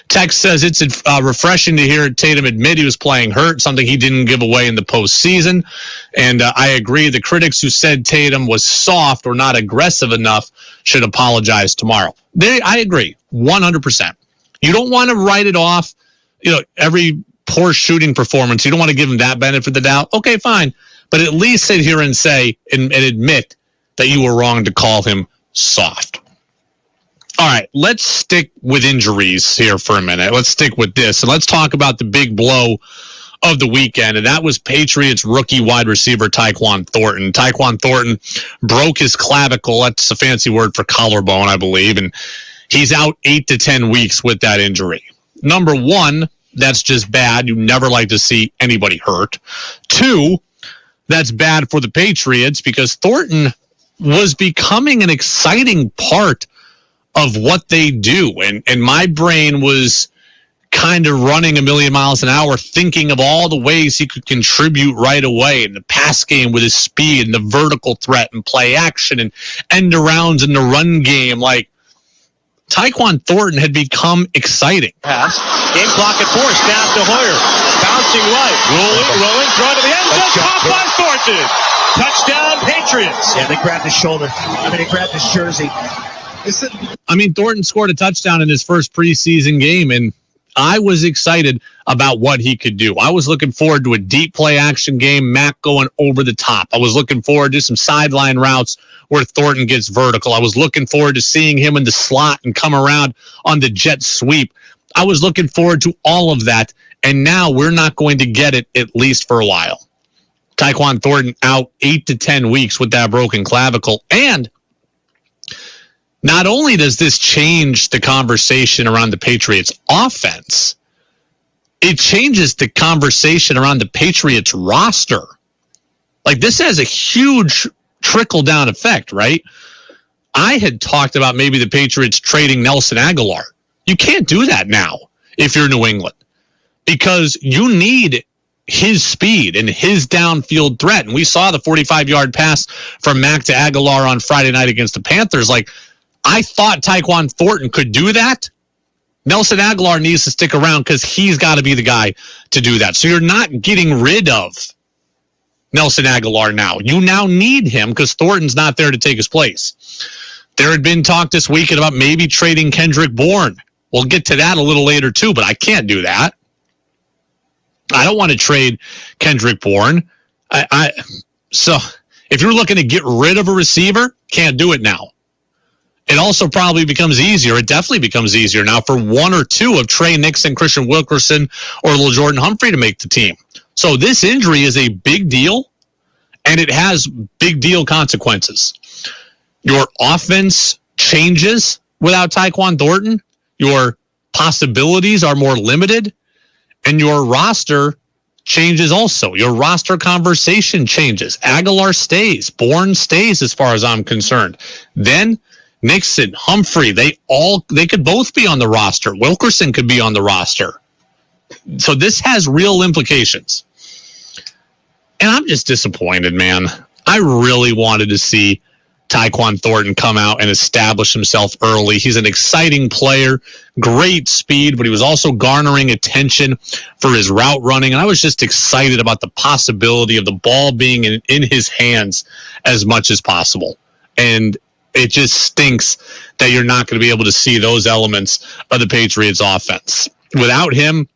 S9: Tex says it's refreshing to hear Tatum admit he was playing hurt, something he didn't give away in the postseason. And I agree, the critics who said Tatum was soft or not aggressive enough should apologize tomorrow. I agree, 100%. You don't want to write it off, every poor shooting performance. You don't want to give him that benefit of the doubt. Okay, fine. But at least sit here and say and admit that you were wrong to call him soft. All right, let's stick with injuries here for a minute. Let's stick with this, and let's talk about the big blow of the weekend, and that was Patriots rookie wide receiver Tyquan Thornton. Tyquan Thornton broke his clavicle. That's a fancy word for collarbone, I believe, and he's out 8 to 10 weeks with that injury. Number one, that's just bad. You never like to see anybody hurt. Two, that's bad for the Patriots because Thornton was becoming an exciting part of what they do. And my brain was kind of running a million miles an hour thinking of all the ways he could contribute right away in the pass game with his speed and the vertical threat and play action and end arounds in the run game. Like, Tyquan Thornton had become exciting.
S5: Pass. Game clock at 4. Snap to Hoyer. Bouncing right. Rolling. Throw to the end zone. Caught by Thornton. Touchdown, Patriots. Yeah, they grabbed his shoulder. They grabbed his jersey.
S9: Thornton scored a touchdown in his first preseason game, and I was excited about what he could do. I was looking forward to a deep play action game, Mac going over the top. I was looking forward to some sideline routes where Thornton gets vertical. I was looking forward to seeing him in the slot and come around on the jet sweep. I was looking forward to all of that, And now we're not going to get it at least for a while. Tyquan Thornton out 8 to 10 weeks with that broken clavicle. And not only does this change the conversation around the Patriots offense, it changes the conversation around the Patriots roster. Like, this has a huge trickle-down effect, right? I had talked about maybe the Patriots trading Nelson Aguilar. You can't do that now if you're New England, because you need his speed and his downfield threat. And we saw the 45-yard pass from Mack to Aguilar on Friday night against the Panthers. Like, I thought Tyquan Thornton could do that. Nelson Aguilar needs to stick around because he's got to be the guy to do that. So you're not getting rid of Nelson Aguilar now. You now need him because Thornton's not there to take his place. There had been talk this weekend about maybe trading Kendrick Bourne. We'll get to that a little later too, but I can't do that. I don't want to trade Kendrick Bourne. So if you're looking to get rid of a receiver, can't do it now. It also probably becomes easier. It definitely becomes easier now for one or two of Trey Nixon, Christian Wilkerson, or LaJordan Humphrey to make the team. So this injury is a big deal, and it has big deal consequences. Your offense changes without Tyquan Thornton. Your possibilities are more limited, and your roster changes also. Your roster conversation changes. Aguilar stays. Bourne stays as far as I'm concerned. Then Nixon, Humphrey, they could both be on the roster. Wilkerson could be on the roster. So this has real implications. And I'm just disappointed, man. I really wanted to see Tyquan Thornton come out and establish himself early. He's an exciting player, great speed, but he was also garnering attention for his route running. And I was just excited about the possibility of the ball being in his hands as much as possible. And it just stinks that you're not going to be able to see those elements of the Patriots offense. Without him,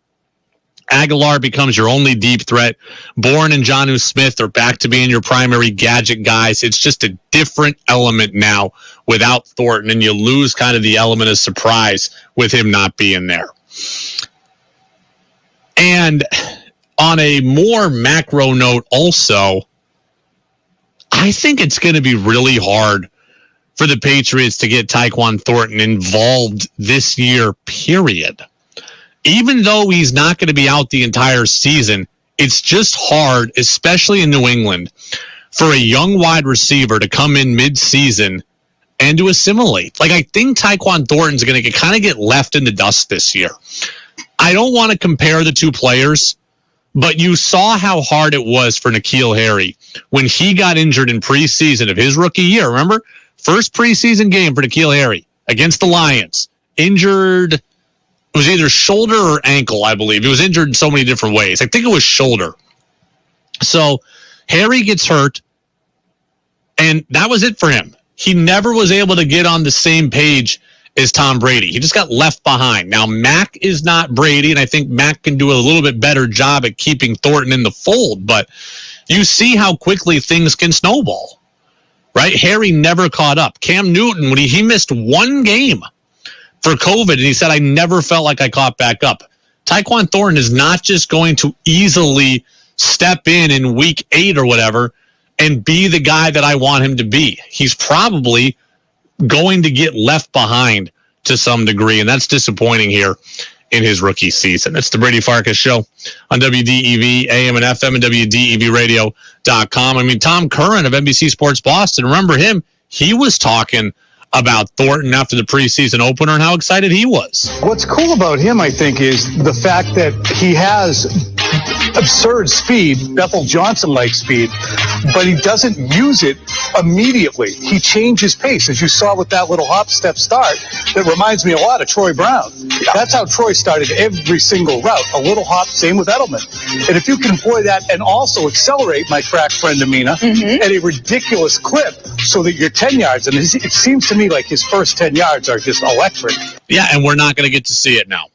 S9: Aguilar becomes your only deep threat. Bourne and Jonnu Smith are back to being your primary gadget guys. It's just a different element now without Thornton, and you lose kind of the element of surprise with him not being there. And on a more macro note also, I think it's going to be really hard for the Patriots to get Tyquan Thornton involved this year, period. Even though he's not going to be out the entire season, it's just hard, especially in New England, for a young wide receiver to come in mid-season and to assimilate. Like, I think Tyquan Thornton's going to kind of get left in the dust this year. I don't want to compare the two players, but you saw how hard it was for N'Keal Harry when he got injured in preseason of his rookie year. Remember? First preseason game for N'Keal Harry against the Lions. Injured, it was either shoulder or ankle, I believe. He was injured in so many different ways. I think it was shoulder. So Harry gets hurt, and that was it for him. He never was able to get on the same page as Tom Brady. He just got left behind. Now, Mack is not Brady, and I think Mack can do a little bit better job at keeping Thornton in the fold, but you see how quickly things can snowball. Right? Harry never caught up. Cam Newton, when he missed one game for COVID, and he said, I never felt like I caught back up. Tyquan Thornton is not just going to easily step in week 8 or whatever and be the guy that I want him to be. He's probably going to get left behind to some degree, and that's disappointing here in his rookie season. It's the Brady Farkas Show on WDEV, AM and FM, and WDEVradio.com. I mean, Tom Curran of NBC Sports Boston, remember him? He was talking about Thornton after the preseason opener and how excited he was.
S6: What's cool about him, I think, is the fact that he has absurd speed, Bethel Johnson-like speed, but he doesn't use it immediately. He changes pace, as you saw with that little hop step start that reminds me a lot of Troy Brown. That's how Troy started every single route, a little hop, same with Edelman. And if you can employ that and also accelerate, my crack friend Amina, at a ridiculous clip so that you're 10 yards, and it seems to me like his first 10 yards are just electric.
S9: Yeah, and we're not going to get to see it now.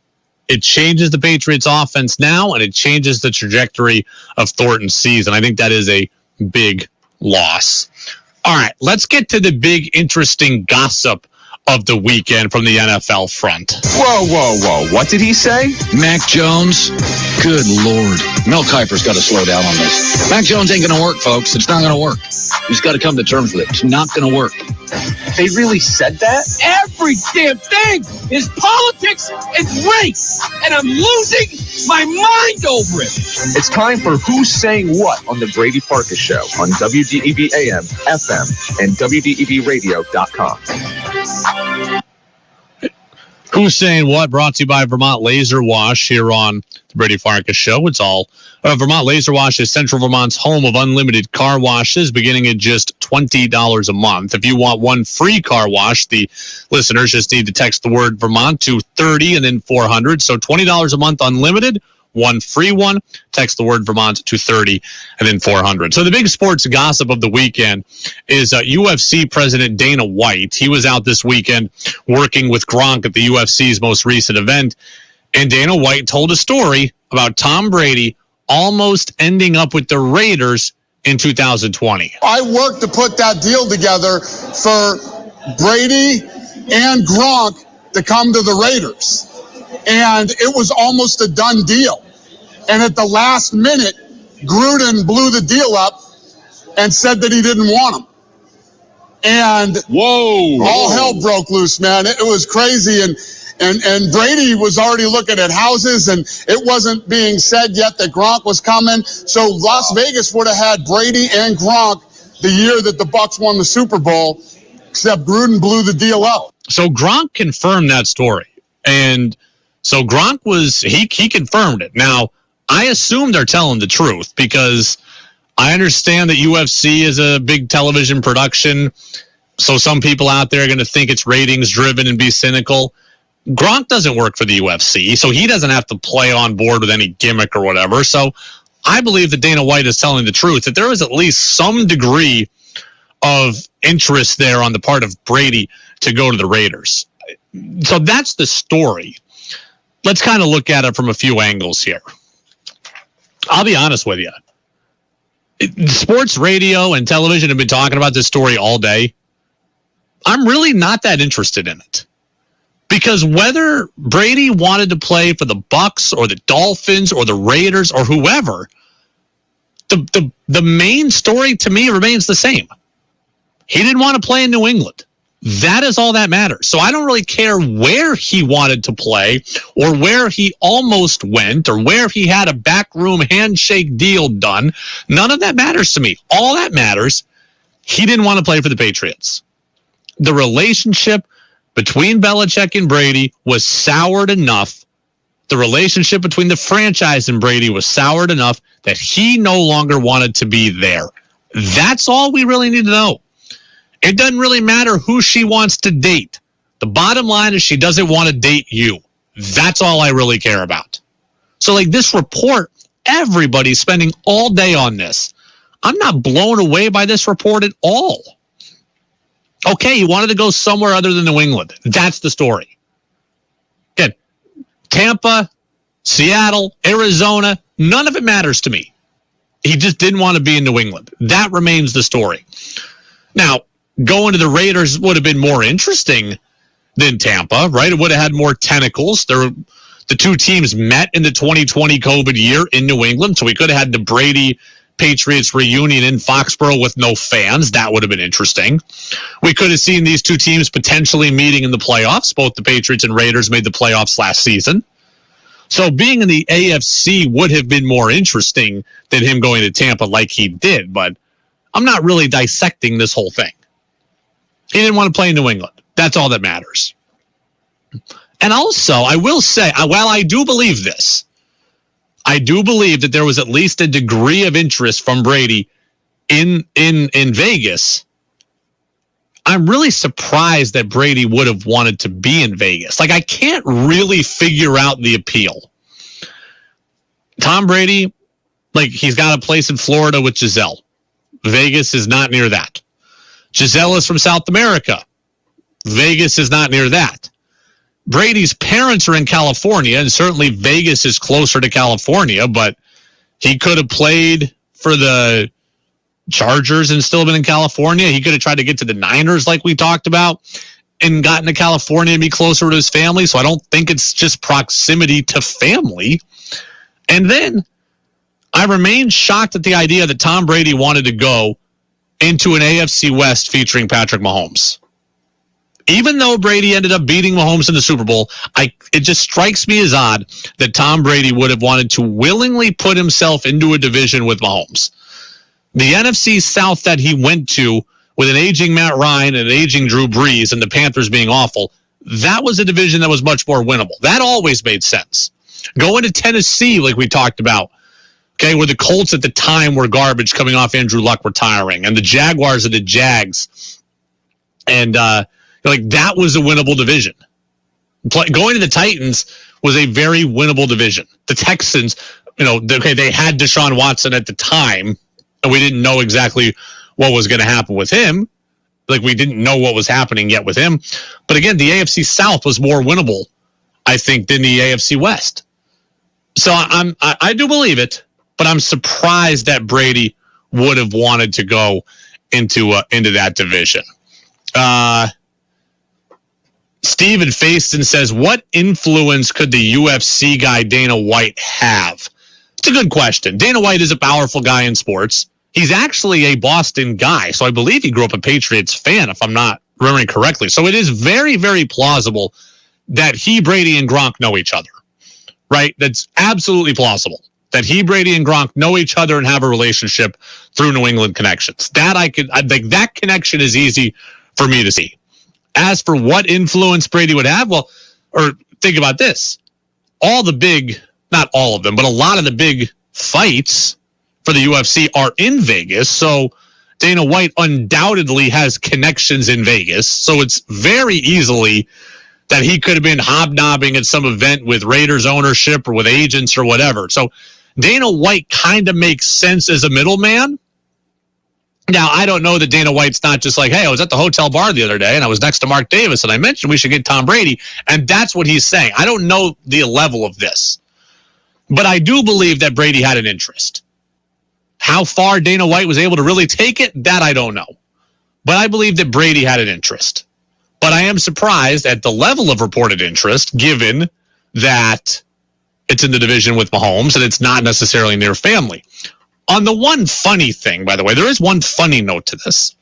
S9: It changes the Patriots offense now, and it changes the trajectory of Thornton's season. I think that is a big loss. All right, let's get to the big, interesting gossip of the weekend from the NFL front.
S8: Whoa. What did he say?
S10: Mac Jones? Good Lord. Mel Kiper's got to slow down on this. Mac Jones ain't going to work, folks. It's not going to work. He's got to come to terms with it. It's not going to work.
S8: They really said that?
S11: Every damn thing is politics and race, and I'm losing my mind over it.
S8: It's time for Who's Saying What on the Brady Farkas Show on WDEV AM, FM, and WDEVradio.com.
S9: Who's Saying What? Brought to you by Vermont Laser Wash here on the Brady Farkas Show. It's all Vermont Laser Wash is Central Vermont's home of unlimited car washes, beginning at just $20 a month. If you want one free car wash, the listeners just need to text the word Vermont to 30 and then 400. So $20 a month unlimited, one free one. Text the word Vermont to 30 and then 400. So the big sports gossip of the weekend is UFC President Dana White. He was out this weekend working with Gronk at the UFC's most recent event. And Dana White told a story about Tom Brady almost ending up with the Raiders in 2020.
S12: I worked to put that deal together for Brady and Gronk to come to the Raiders. And it was almost a done deal. And at the last minute, Gruden blew the deal up and said that he didn't want him. And all hell broke loose, man. It was crazy. And Brady was already looking at houses, and it wasn't being said yet that Gronk was coming. So Las Vegas would have had Brady and Gronk the year that the Bucs won the Super Bowl, except Gruden blew the deal up.
S9: So Gronk confirmed that story. And so Gronk he confirmed it. Now, I assume they're telling the truth because I understand that UFC is a big television production. So some people out there are going to think it's ratings driven and be cynical. Gronk doesn't work for the UFC, so he doesn't have to play on board with any gimmick or whatever. So I believe that Dana White is telling the truth, that there is at least some degree of interest there on the part of Brady to go to the Raiders. So that's the story. Let's kind of look at it from a few angles here. I'll be honest with you. Sports radio and television have been talking about this story all day. I'm really not that interested in it. Because whether Brady wanted to play for the Bucs or the Dolphins or the Raiders or whoever, the main story to me remains the same. He didn't want to play in New England. That is all that matters. So I don't really care where he wanted to play or where he almost went or where he had a backroom handshake deal done. None of that matters to me. All that matters, he didn't want to play for the Patriots. The relationship between Belichick and Brady was soured enough. The relationship between the franchise and Brady was soured enough that he no longer wanted to be there. That's all we really need to know. It doesn't really matter who she wants to date. The bottom line is she doesn't want to date you. That's all I really care about. So like this report, everybody's spending all day on this. I'm not blown away by this report at all. Okay, he wanted to go somewhere other than New England. That's the story. Again, Tampa, Seattle, Arizona, none of it matters to me. He just didn't want to be in New England. That remains the story. Now, going to the Raiders would have been more interesting than Tampa, right? It would have had more tentacles. The two teams met in the 2020 COVID year in New England, so we could have had the Brady Patriots reunion in Foxborough with no fans. That would have been interesting. We could have seen these two teams potentially meeting in the playoffs. Both the Patriots and Raiders made the playoffs last season. So being in the AFC would have been more interesting than him going to Tampa like he did, but I'm not really dissecting this whole thing. He didn't want to play in New England. That's all that matters. And also, I will say, while I do believe this, I do believe that there was at least a degree of interest from Brady in Vegas. I'm really surprised that Brady would have wanted to be in Vegas. Like, I can't really figure out the appeal. Tom Brady, like, he's got a place in Florida with Giselle. Vegas is not near that. Giselle is from South America. Vegas is not near that. Brady's parents are in California, and certainly Vegas is closer to California, but he could have played for the Chargers and still been in California. He could have tried to get to the Niners like we talked about. and gotten to California and be closer to his family. So I don't think it's just proximity to family. And then I remain shocked at the idea that Tom Brady wanted to go into an AFC West featuring Patrick Mahomes. Even though Brady ended up beating Mahomes in the Super Bowl, it just strikes me as odd that Tom Brady would have wanted to willingly put himself into a division with Mahomes. The NFC South that he went to with an aging Matt Ryan and an aging Drew Brees and the Panthers being awful, that was a division that was much more winnable. That always made sense. Going to Tennessee, like we talked about, okay, where the Colts at the time were garbage coming off Andrew Luck retiring, and the Jaguars are the Jags. And, that was a winnable division. Going to the Titans was a very winnable division. The Texans, they had Deshaun Watson at the time, and we didn't know exactly what was going to happen with him. We didn't know what was happening yet with him. But again, the AFC South was more winnable, I think, than the AFC West. So I do believe it, but I'm surprised that Brady would have wanted to go into that division. Steven Faiston says, what influence could the UFC guy Dana White have? It's a good question. Dana White is a powerful guy in sports. He's actually a Boston guy, so I believe he grew up a Patriots fan, if I'm not remembering correctly. So it is very, very plausible that he, Brady, and Gronk know each other, right? That's absolutely plausible that he, Brady, and Gronk know each other and have a relationship through New England connections. I think that connection is easy for me to see. As for what influence Brady would have, think about this. Not all of them, but a lot of the big fights for the UFC are in Vegas. So Dana White undoubtedly has connections in Vegas. So it's very easily that he could have been hobnobbing at some event with Raiders ownership or with agents or whatever. So Dana White kind of makes sense as a middleman. Now, I don't know that Dana White's not just like, hey, I was at the hotel bar the other day and I was next to Mark Davis and I mentioned we should get Tom Brady. And that's what he's saying. I don't know the level of this, but I do believe that Brady had an interest. How far Dana White was able to really take it, that I don't know. But I believe that Brady had an interest. But I am surprised at the level of reported interest, given that it's in the division with Mahomes and it's not necessarily near family. On the one funny thing, by the way, there is one funny note to this.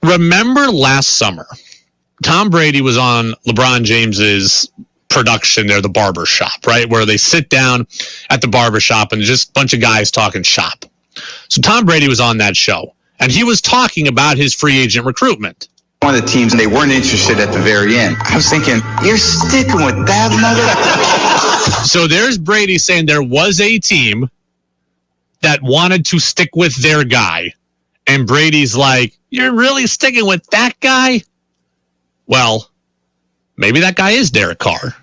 S9: Remember last summer, Tom Brady was on LeBron James's production there, the barber shop, right? Where they sit down at the barber shop and just a bunch of guys talking shop. So Tom Brady was on that show and he was talking about his free agent recruitment.
S7: One of the teams, and they weren't interested at the very end. I was thinking, you're sticking with that mother.
S9: So there's Brady saying there was a team that wanted to stick with their guy. And Brady's like, you're really sticking with that guy? Well, maybe that guy is Derek Carr.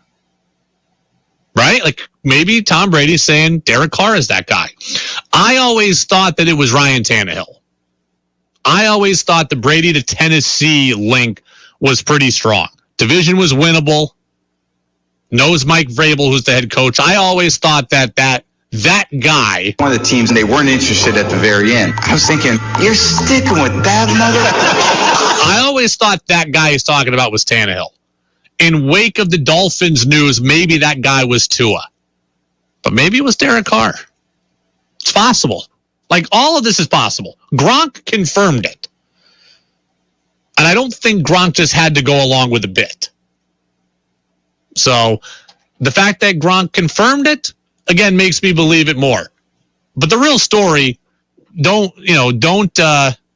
S9: Right? Maybe Tom Brady's saying Derek Carr is that guy. I always thought that it was Ryan Tannehill. I always thought the Brady to Tennessee link was pretty strong. Division was winnable. Knows Mike Vrabel, who's the head coach. I always thought that guy.
S7: One of the teams, and they weren't interested at the very end. I was thinking, you're sticking with that mother.
S9: I always thought that guy he's talking about was Tannehill. In wake of the Dolphins news, maybe that guy was Tua. But maybe it was Derek Carr. It's possible. All of this is possible. Gronk confirmed it. And I don't think Gronk just had to go along with the bit. So the fact that Gronk confirmed it, again, makes me believe it more. But the real story, don't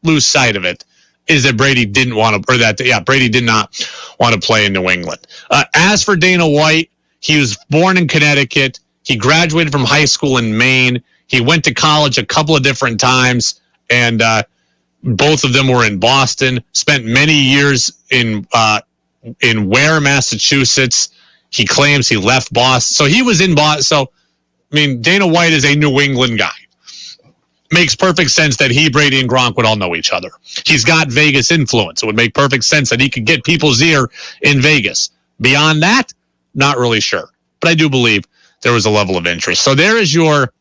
S9: lose sight of it, is that Brady didn't want to, Brady did not want to play in New England. As for Dana White, he was born in Connecticut. He graduated from high school in Maine. He went to college a couple of different times, and both of them were in Boston. Spent many years in Ware, Massachusetts. He claims he left Boston. So he was in Boston. So, Dana White is a New England guy. Makes perfect sense that he, Brady, and Gronk would all know each other. He's got Vegas influence. It would make perfect sense that he could get people's ear in Vegas. Beyond that, not really sure. But I do believe there was a level of interest. So there is your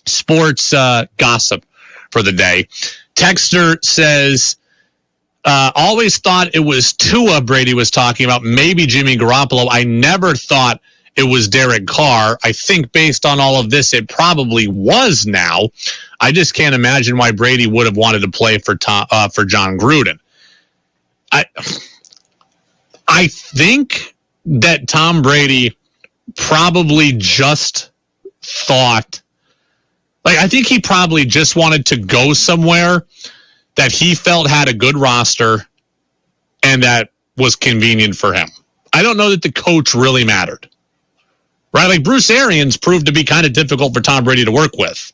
S9: sports gossip for the day. Texter says, Always thought it was Tua Brady was talking about, maybe Jimmy Garoppolo. I never thought it was Derek Carr. I think based on all of this, it probably was now. I just can't imagine why Brady would have wanted to play for John Gruden. I think that Tom Brady probably just thought, I think he probably just wanted to go somewhere that he felt had a good roster and that was convenient for him. I don't know that the coach really mattered. Right? Like Bruce Arians proved to be kind of difficult for Tom Brady to work with.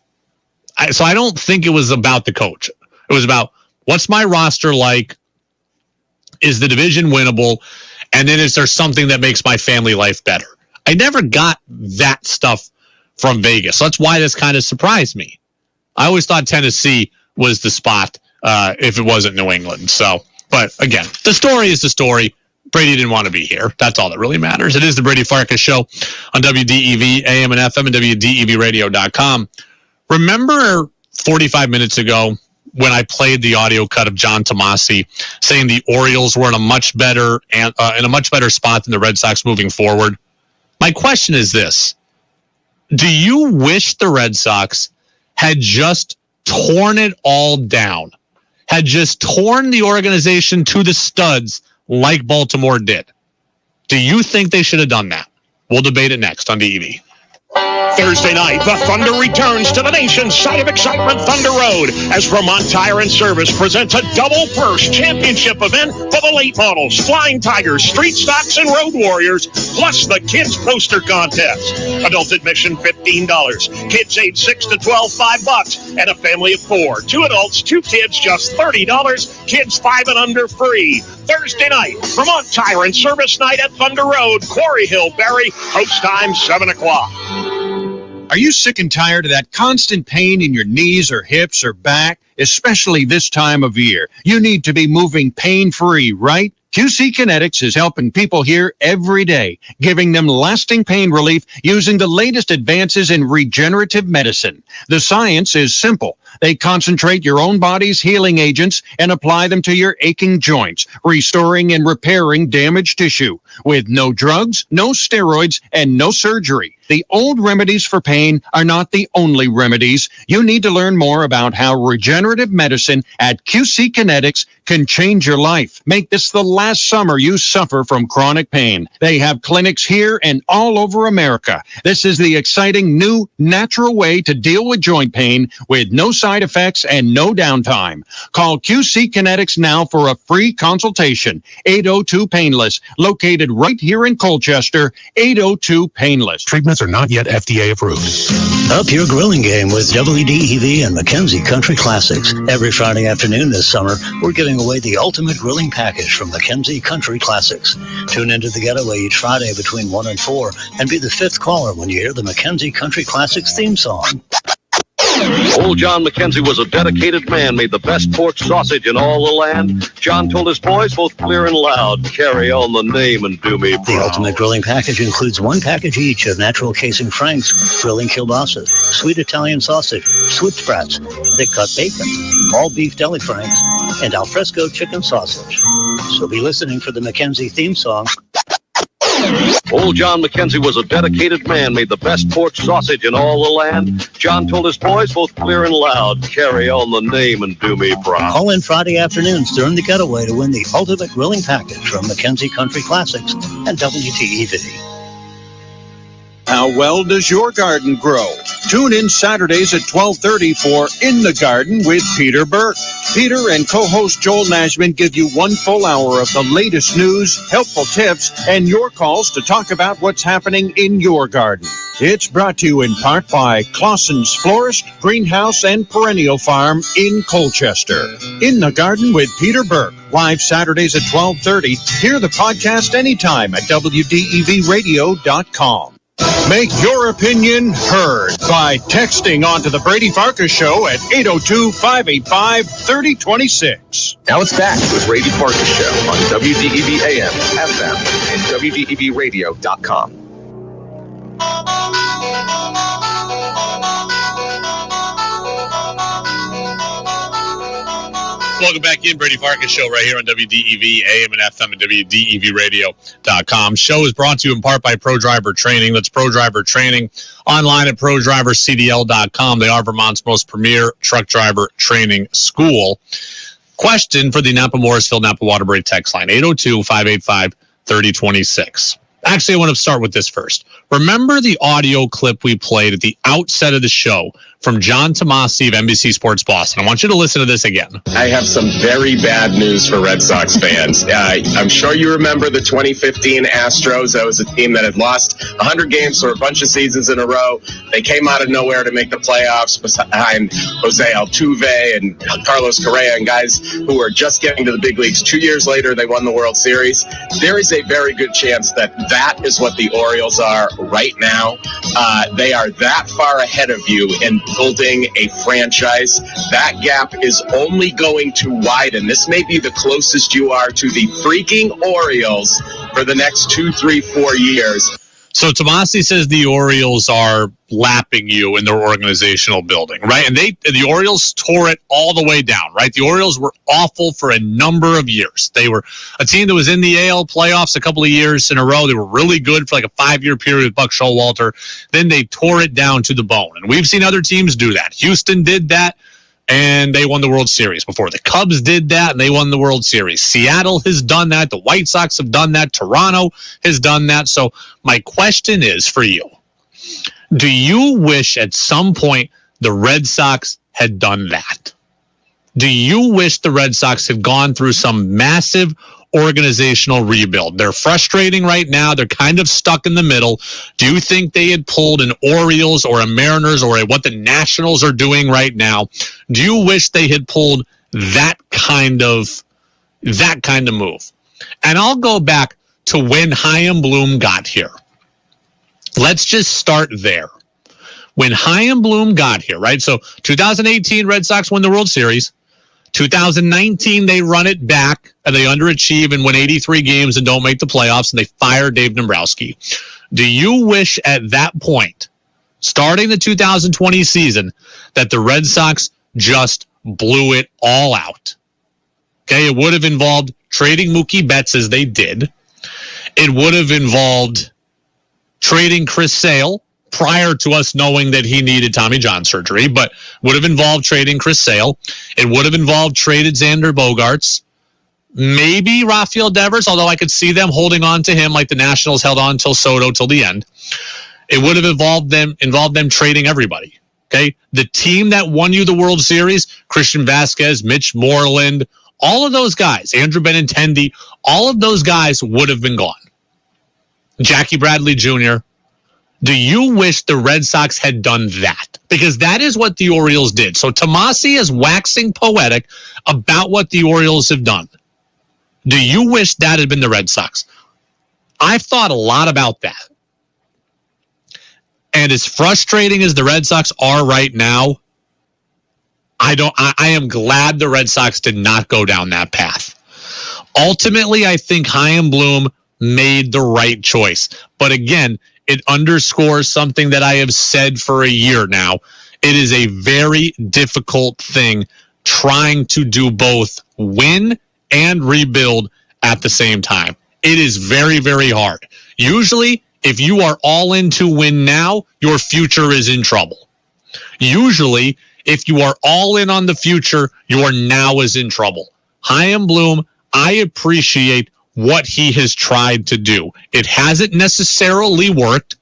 S9: So I don't think it was about the coach. It was about, what's my roster like? Is the division winnable? And then is there something that makes my family life better? I never got that stuff from Vegas. So that's why this kind of surprised me. I always thought Tennessee was the spot if it wasn't New England. So, but again, the story is the story. Brady didn't want to be here. That's all that really matters. It is the Brady Farkas Show on WDEV, AM and FM, and WDEVradio.com. Remember 45 minutes ago when I played the audio cut of John Tomasi saying the Orioles were in a much better spot than the Red Sox moving forward? My question is this. Do you wish the Red Sox had just torn it all down, had just torn the organization to the studs like Baltimore did? Do you think they should have done that? We'll debate it next on DEV.
S5: Thursday night, the Thunder returns to the nation's site of excitement, Thunder Road, as Vermont Tire and Service presents a double first championship event for the late models, Flying Tigers, Street Stocks, and Road Warriors, plus the kids poster contest. Adult admission $15, kids age 6 to 12 $5, and a family of 4. 2 adults, 2 kids, just $30. Kids 5 and under free. Thursday night, Vermont Tire and Service night at Thunder Road, Quarry Hill, Barrie. Host time 7 o'clock.
S14: Are you sick and tired of that constant pain in your knees or hips or back, especially this time of year? You need to be moving pain-free, right? QC Kinetics is helping people here every day, giving them lasting pain relief using the latest advances in regenerative medicine. The science is simple. They concentrate your own body's healing agents and apply them to your aching joints, restoring and repairing damaged tissue with no drugs, no steroids, and no surgery. The old remedies for pain are not the only remedies. You need to learn more about how regenerative medicine at QC Kinetics can change your life. Make this the last summer you suffer from chronic pain. They have clinics here and all over America. This is the exciting new natural way to deal with joint pain with no side effects and no downtime. Call QC Kinetics now for a free consultation. 802-PAINLESS, located right here in Colchester. 802-PAINLESS.
S13: Treatments are not yet FDA approved.
S15: Up your grilling game with WDEV and Mackenzie Country Classics. Every Friday afternoon this summer, we're giving away the ultimate grilling package from Mackenzie Country Classics. Tune into the getaway each Friday between 1 and 4 and be the 5th caller when you hear the Mackenzie Country Classics theme song.
S16: Old John McKenzie was a dedicated man, made the best pork sausage in all the land. John told his boys, both clear and loud, carry on the name and do me proud.
S15: The ultimate grilling package includes 1 package each of natural casing franks, grilling kielbasas, sweet Italian sausage, switchbrats, thick cut bacon, all beef deli franks, and alfresco chicken sausage. So be listening for the McKenzie theme song.
S16: Old John McKenzie was a dedicated man, made the best pork sausage in all the land. John told his boys, both clear and loud, carry on the name and do me proud.
S15: Call in Friday afternoons during the getaway to win the ultimate grilling package from Mackenzie Country Classics and WTEV.
S14: How well does your garden grow? Tune in Saturdays at 12:30 for In the Garden with Peter Burke. Peter and co-host Joel Nashman give you 1 full hour of the latest news, helpful tips, and your calls to talk about what's happening in your garden. It's brought to you in part by Clausen's Florist, Greenhouse, and Perennial Farm in Colchester. In the Garden with Peter Burke, live Saturdays at 12:30. Hear the podcast anytime at WDEVradio.com. Make your opinion heard by texting onto the Brady Farkas Show at 802-585-3026.
S8: Now it's back to the Brady Farkas Show on WDEV AM, FM, and WDEVradio.com.
S9: Welcome back in. Brady Farkas Show right here on WDEV, AM and FM and WDEVradio.com. Show is brought to you in part by Pro Driver Training. That's Pro Driver Training online at ProDriverCDL.com. They are Vermont's most premier truck driver training school. Question for the Napa Morrisville Napa Waterbury text line, 802-585-3026. Actually, I want to start with this first. Remember the audio clip we played at the outset of the show from John Tomasi of NBC Sports Boston? I want you to listen to this again.
S18: I have some very bad news for Red Sox fans. I'm sure you remember the 2015 Astros. That was a team that had lost 100 games for a bunch of seasons in a row. They came out of nowhere to make the playoffs behind Jose Altuve and Carlos Correa and guys who were just getting to the big leagues. 2 years later, they won the World Series. There is a very good chance that that is what the Orioles are right now. They are that far ahead of you in building a franchise. That gap is only going to widen. This may be the closest you are to the freaking Orioles for the next 2, 3, 4 years.
S9: So Tomasi says the Orioles are lapping you in their organizational building, right? And the Orioles tore it all the way down, right? The Orioles were awful for a number of years. They were a team that was in the AL playoffs a couple of years in a row. They were really good for like a 5-year period with Buck Showalter. Then they tore it down to the bone. And we've seen other teams do that. Houston did that, and they won the World Series before. The Cubs did that, and they won the World Series. Seattle has done that. The White Sox have done that. Toronto has done that. So my question is for you, do you wish at some point the Red Sox had done that? Do you wish the Red Sox had gone through some massive organizational rebuild? They're frustrating right now. They're kind of stuck in the middle. Do you think they had pulled an Orioles or a Mariners or what the Nationals are doing right now? Do you wish they had pulled that kind of move? And I'll go back to when Chaim Bloom got here. Let's just start there. When Chaim Bloom got here, right? So 2018 Red Sox win the World Series. 2019, they run it back, and they underachieve and win 83 games and don't make the playoffs, and they fire Dave Dombrowski. Do you wish at that point, starting the 2020 season, that the Red Sox just blew it all out? Okay, it would have involved trading Mookie Betts as they did. It would have involved trading Chris Sale prior to us knowing that he needed Tommy John surgery, but would have involved trading Chris Sale. It would have involved traded Xander Bogaerts, maybe Rafael Devers, although I could see them holding on to him like the Nationals held on till Soto till the end. It would have involved them trading everybody. Okay, the team that won you the World Series, Christian Vasquez, Mitch Moreland, all of those guys, Andrew Benintendi, all of those guys would have been gone. Jackie Bradley Jr. Do you wish the Red Sox had done that? Because that is what the Orioles did. So Tomasi is waxing poetic about what the Orioles have done. Do you wish that had been the Red Sox? I've thought a lot about that. And as frustrating as the Red Sox are right now, I am glad the Red Sox did not go down that path. Ultimately, I think Chaim Bloom made the right choice. But again, it underscores something that I have said for a year now. It is a very difficult thing trying to do both win and rebuild at the same time. It is very, very hard. Usually, if you are all in to win now, your future is in trouble. Usually, if you are all in on the future, your now is in trouble. Chaim Bloom, I appreciate what he has tried to do. It hasn't necessarily worked,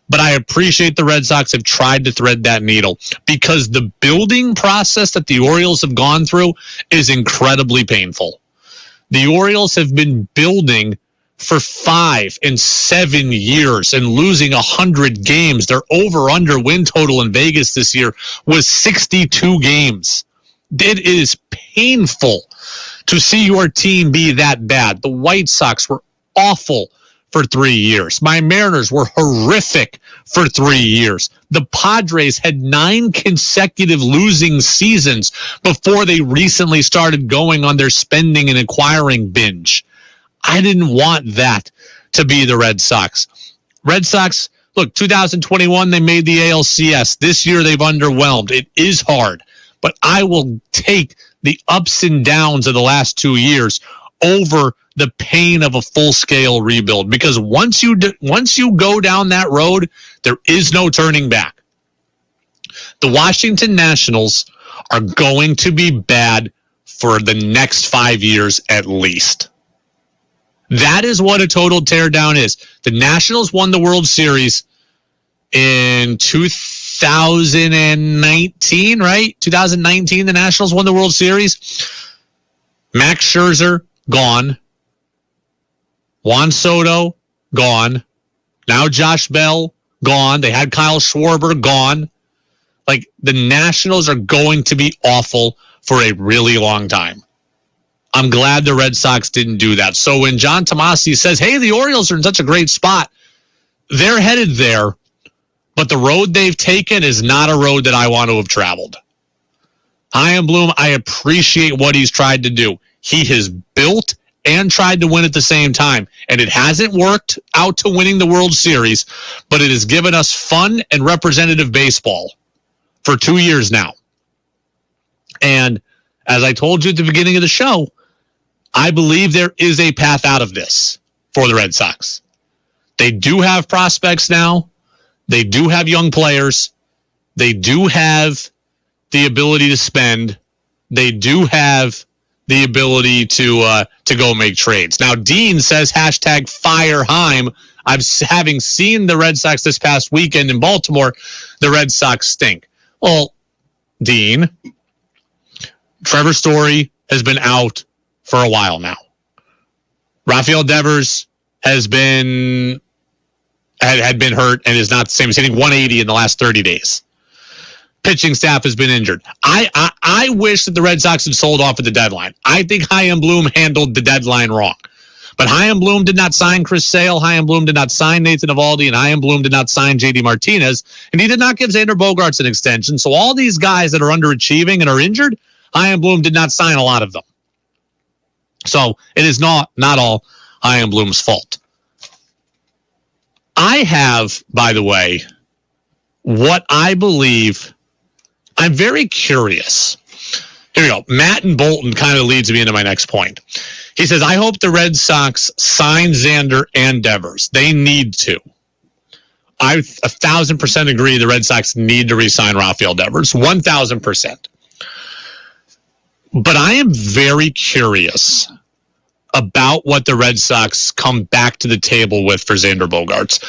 S9: but I appreciate the Red Sox have tried to thread that needle because the building process that the Orioles have gone through is incredibly painful. The Orioles have been building for 5 and 7 years and losing 100 games. Their over-under win total in Vegas this year was 62 games. It is painful to see your team be that bad. The White Sox were awful for 3 years. My Mariners were horrific for 3 years. The Padres had 9 consecutive losing seasons before they recently started going on their spending and acquiring binge. I didn't want that to be the Red Sox. Red Sox, look, 2021, they made the ALCS. This year, they've underwhelmed. It is hard, but I will take the ups and downs of the last 2 years over the pain of a full-scale rebuild. Because once you go down that road, there is no turning back. The Washington Nationals are going to be bad for the next 5 years at least. That is what a total teardown is. The Nationals won the World Series in 2019, right? 2019, the Nationals won the World Series. Max Scherzer, gone. Juan Soto, gone. Now Josh Bell, gone. They had Kyle Schwarber, gone. Like, the Nationals are going to be awful for a really long time. I'm glad the Red Sox didn't do that. So when John Tomasi says, hey, the Orioles are in such a great spot, they're headed there, but the road they've taken is not a road that I want to have traveled. Chaim Bloom, I appreciate what he's tried to do. He has built and tried to win at the same time, and it hasn't worked out to winning the World Series, but it has given us fun and representative baseball for 2 years now. And as I told you at the beginning of the show, I believe there is a path out of this for the Red Sox. They do have prospects now. They do have young players. They do have the ability to spend. They do have the ability to go make trades. Now, Dean says hashtag fire Chaim. Having seen the Red Sox this past weekend in Baltimore, the Red Sox stink. Well, Dean, Trevor Story has been out for a while now. Rafael Devers had been hurt and is not the same. He's hitting 180 in the last 30 days. Pitching staff has been injured. I wish that the Red Sox had sold off at the deadline. I think Chaim Bloom handled the deadline wrong. But Chaim Bloom did not sign Chris Sale. Chaim Bloom did not sign Nathan Eovaldi. And Chaim Bloom did not sign J.D. Martinez. And he did not give Xander Bogaerts an extension. So all these guys that are underachieving and are injured, Chaim Bloom did not sign a lot of them. So it is not all Chaim Bloom's fault. I have, by the way, what I believe, I'm very curious. Here we go. Matt and Bolton kind of leads me into my next point. He says, I hope the Red Sox sign Xander and Devers. They need to. I 1,000% agree the Red Sox need to re-sign Rafael Devers. 1,000%. But I am very curious about what the Red Sox come back to the table with for Xander Bogaerts.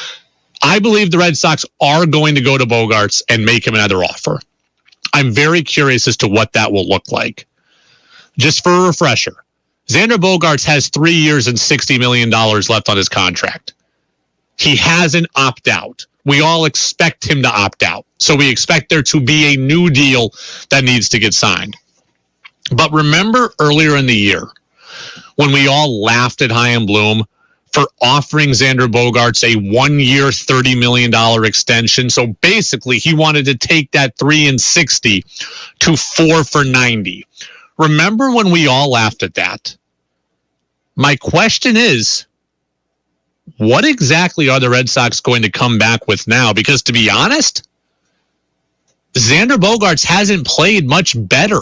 S9: I believe the Red Sox are going to go to Bogaerts and make him another offer. I'm very curious as to what that will look like. Just for a refresher, Xander Bogaerts has 3 years and $60 million left on his contract. He hasn't opted out. We all expect him to opt out. So we expect there to be a new deal that needs to get signed. But remember earlier in the year when we all laughed at Chaim Bloom for offering Xander Bogaerts a 1 year, $30 million extension. So basically he wanted to take that 3 and 60 to 4 for 90. Remember when we all laughed at that? My question is, what exactly are the Red Sox going to come back with now? Because to be honest, Xander Bogaerts hasn't played much better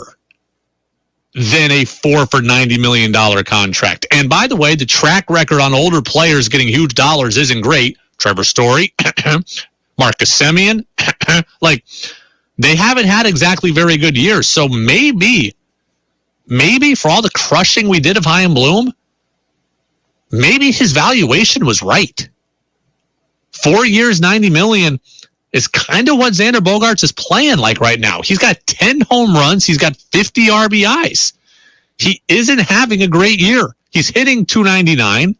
S9: than a 4 for $90 million contract. And by the way, the track record on older players getting huge dollars isn't great. Trevor Story, Marcus Semien, like they haven't had exactly very good years. So maybe for all the crushing we did of Chaim Bloom, maybe his valuation was right. 4 years, $90 million is kind of what Xander Bogaerts is playing like right now. He's got 10 home runs. He's got 50 RBIs. He isn't having a great year. He's hitting .299,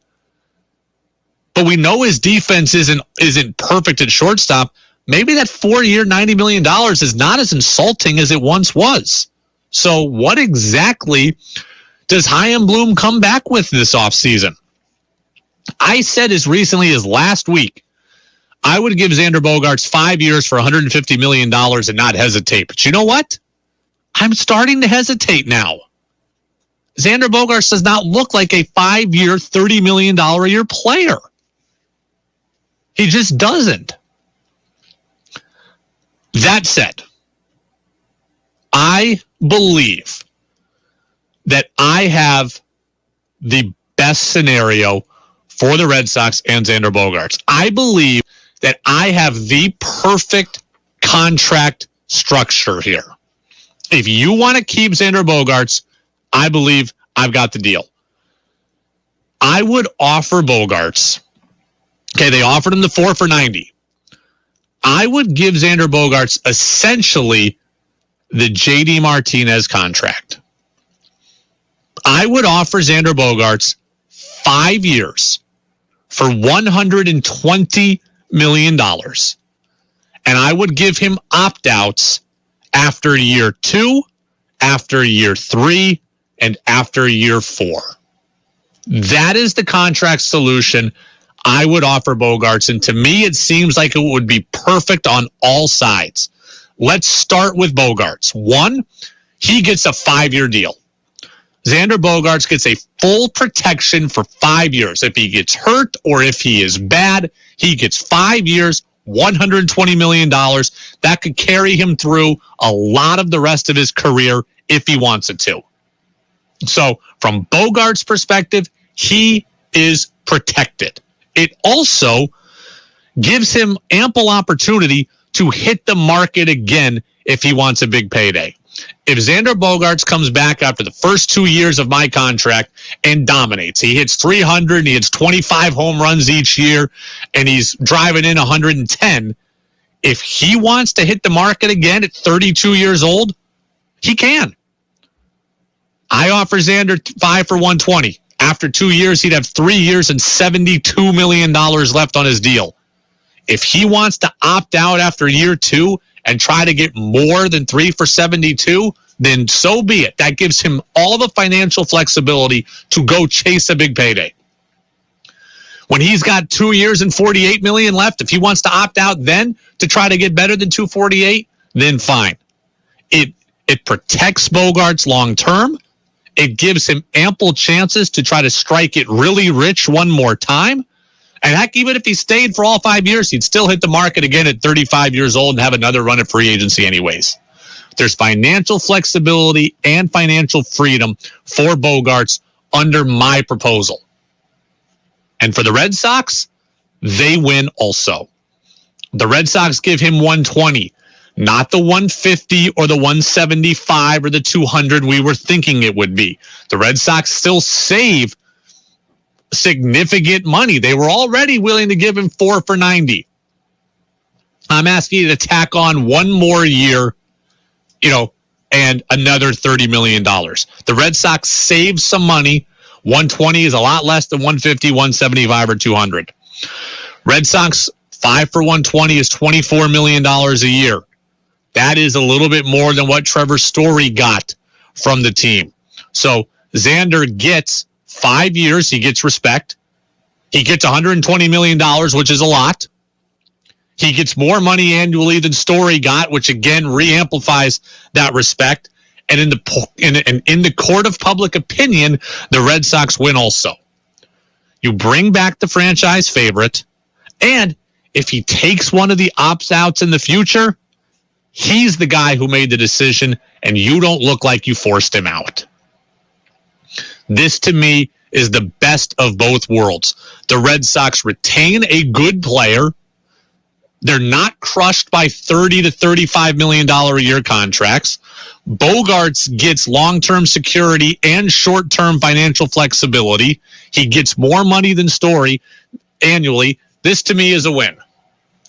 S9: but we know his defense isn't perfect at shortstop. Maybe that 4 year, $90 million is not as insulting as it once was. So what exactly does Chaim Bloom come back with this offseason? I said as recently as last week, I would give Xander Bogaerts 5 years for $150 million and not hesitate. But you know what? I'm starting to hesitate now. Xander Bogaerts does not look like a 5 year, $30 million a year player. He just doesn't. That said, I believe that I have the best scenario for the Red Sox and Xander Bogaerts. I believe that I have the perfect contract structure here. If you want to keep Xander Bogaerts, I believe I've got the deal. I would offer Bogaerts. Okay, they offered him the 4 for $90. I would give Xander Bogaerts essentially the JD Martinez contract. I would offer Xander Bogaerts 5 years for $120 million. And I would give him opt-outs after year 2, after year 3, and after year 4. That is the contract solution I would offer Bogaerts. And to me, it seems like it would be perfect on all sides. Let's start with Bogaerts. 1, he gets a 5-year deal. Xander Bogaerts gets a full protection for 5 years. If he gets hurt or if he is bad, he gets 5 years, $120 million. That could carry him through a lot of the rest of his career if he wants it to. So from Bogaerts' perspective, he is protected. It also gives him ample opportunity to hit the market again if he wants a big payday. If Xander Bogaerts comes back after the first 2 years of my contract and dominates, he hits 300 and he hits 25 home runs each year and he's driving in 110. If he wants to hit the market again at 32 years old, he can. I offer Xander 5 for $120. After 2 years, he'd have 3 years and $72 million left on his deal. If he wants to opt out after year 2 and try to get more than 3 for $72, then so be it. That gives him all the financial flexibility to go chase a big payday. When he's got 2 years and $48 million left, if he wants to opt out then to try to get better than $248, then fine. It protects Bogaerts long term. It gives him ample chances to try to strike it really rich one more time. And heck, even if he stayed for all 5 years, he'd still hit the market again at 35 years old and have another run at free agency anyways. There's financial flexibility and financial freedom for Bogaerts under my proposal. And for the Red Sox, they win also. The Red Sox give him 120, not the 150 or the 175 or the 200 we were thinking it would be. The Red Sox still save significant money. They were already willing to give him 4 for $90. I'm asking you to tack on one more year, and another $30 million. The Red Sox save some money. 120 is a lot less than 150, 175, or 200. Red Sox 5 for 120 is $24 million a year. That is a little bit more than what Trevor Story got from the team. So Xander gets 5 years. He gets respect. He gets $120 million, which is a lot. He gets more money annually than Story got, which again re-amplifies that respect. And in the court of public opinion, the Red Sox win also. You bring back the franchise favorite, and if he takes one of the opt-outs in the future, he's the guy who made the decision, and you don't look like you forced him out. This, to me, is the best of both worlds. The Red Sox retain a good player. They're not crushed by $30 to $35 million a year contracts. Bogaerts gets long-term security and short-term financial flexibility. He gets more money than Story annually. This, to me, is a win.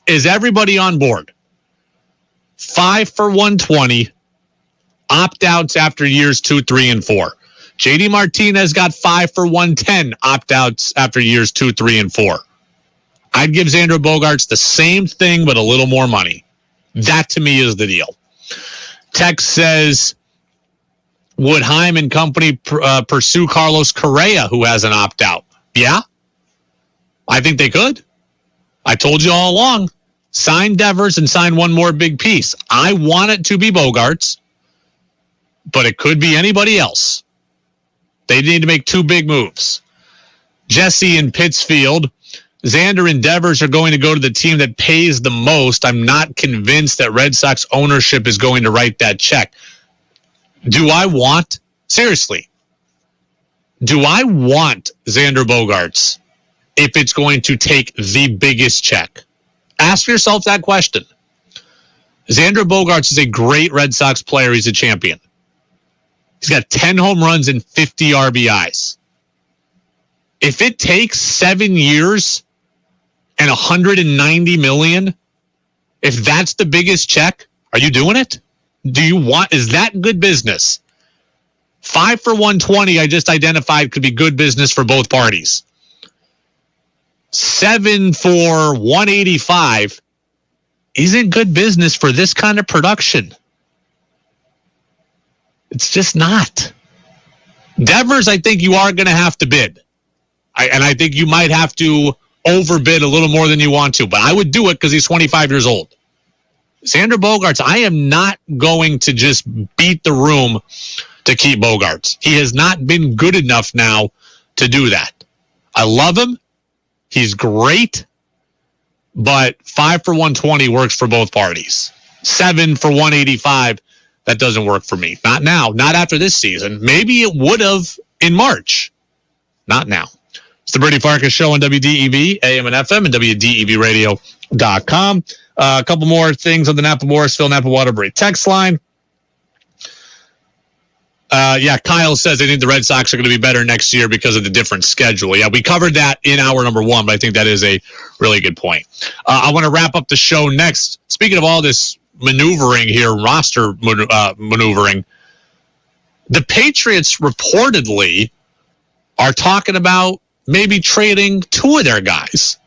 S9: Is everybody on board? 5 for 120, opt-outs after years 2, 3, and 4. JD Martinez got 5 for 110, opt-outs after years 2, 3, and 4. I'd give Xander Bogaerts the same thing, but a little more money. That, to me, is the deal. Text says, would Heim and company pursue Carlos Correa, who has an opt-out? Yeah, I think they could. I told you all along, sign Devers and sign one more big piece. I want it to be Bogaerts, but it could be anybody else. They need to make 2 big moves. Jesse in Pittsfield, Xander and Devers are going to go to the team that pays the most. I'm not convinced that Red Sox ownership is going to write that check. Do I want, seriously, Do I want Xander Bogaerts if it's going to take the biggest check? Ask yourself that question. Xander Bogaerts is a great Red Sox player. He's a champion. He's got 10 home runs and 50 RBIs. If it takes 7 years and $190 million, if that's the biggest check, are you doing it? Is that good business? 5 for 120, I just identified could be good business for both parties. 7 for 185 isn't good business for this kind of production. It's just not. Devers, I think you are going to have to bid. And I think you might have to overbid a little more than you want to, but I would do it because he's 25 years old. Xander Bogaerts, I am not going to just beat the room to keep Bogaerts. He has not been good enough now to do that. I love him. He's great, but 5 for 120 works for both parties. 7 for 185, that doesn't work for me. Not now, not after this season. Maybe it would have in March. Not now. It's the Brady Farkas Show on WDEV, AM and FM, and WDEVradio.com. A couple more things on the Napa Morrisville, Napa Waterbury text line. Kyle says they think the Red Sox are going to be better next year because of the different schedule. Yeah, we covered that in hour number 1, but I think that is a really good point. I want to wrap up the show next. Speaking of all this maneuvering here, roster maneuvering, the Patriots reportedly are talking about maybe trading 2 of their guys.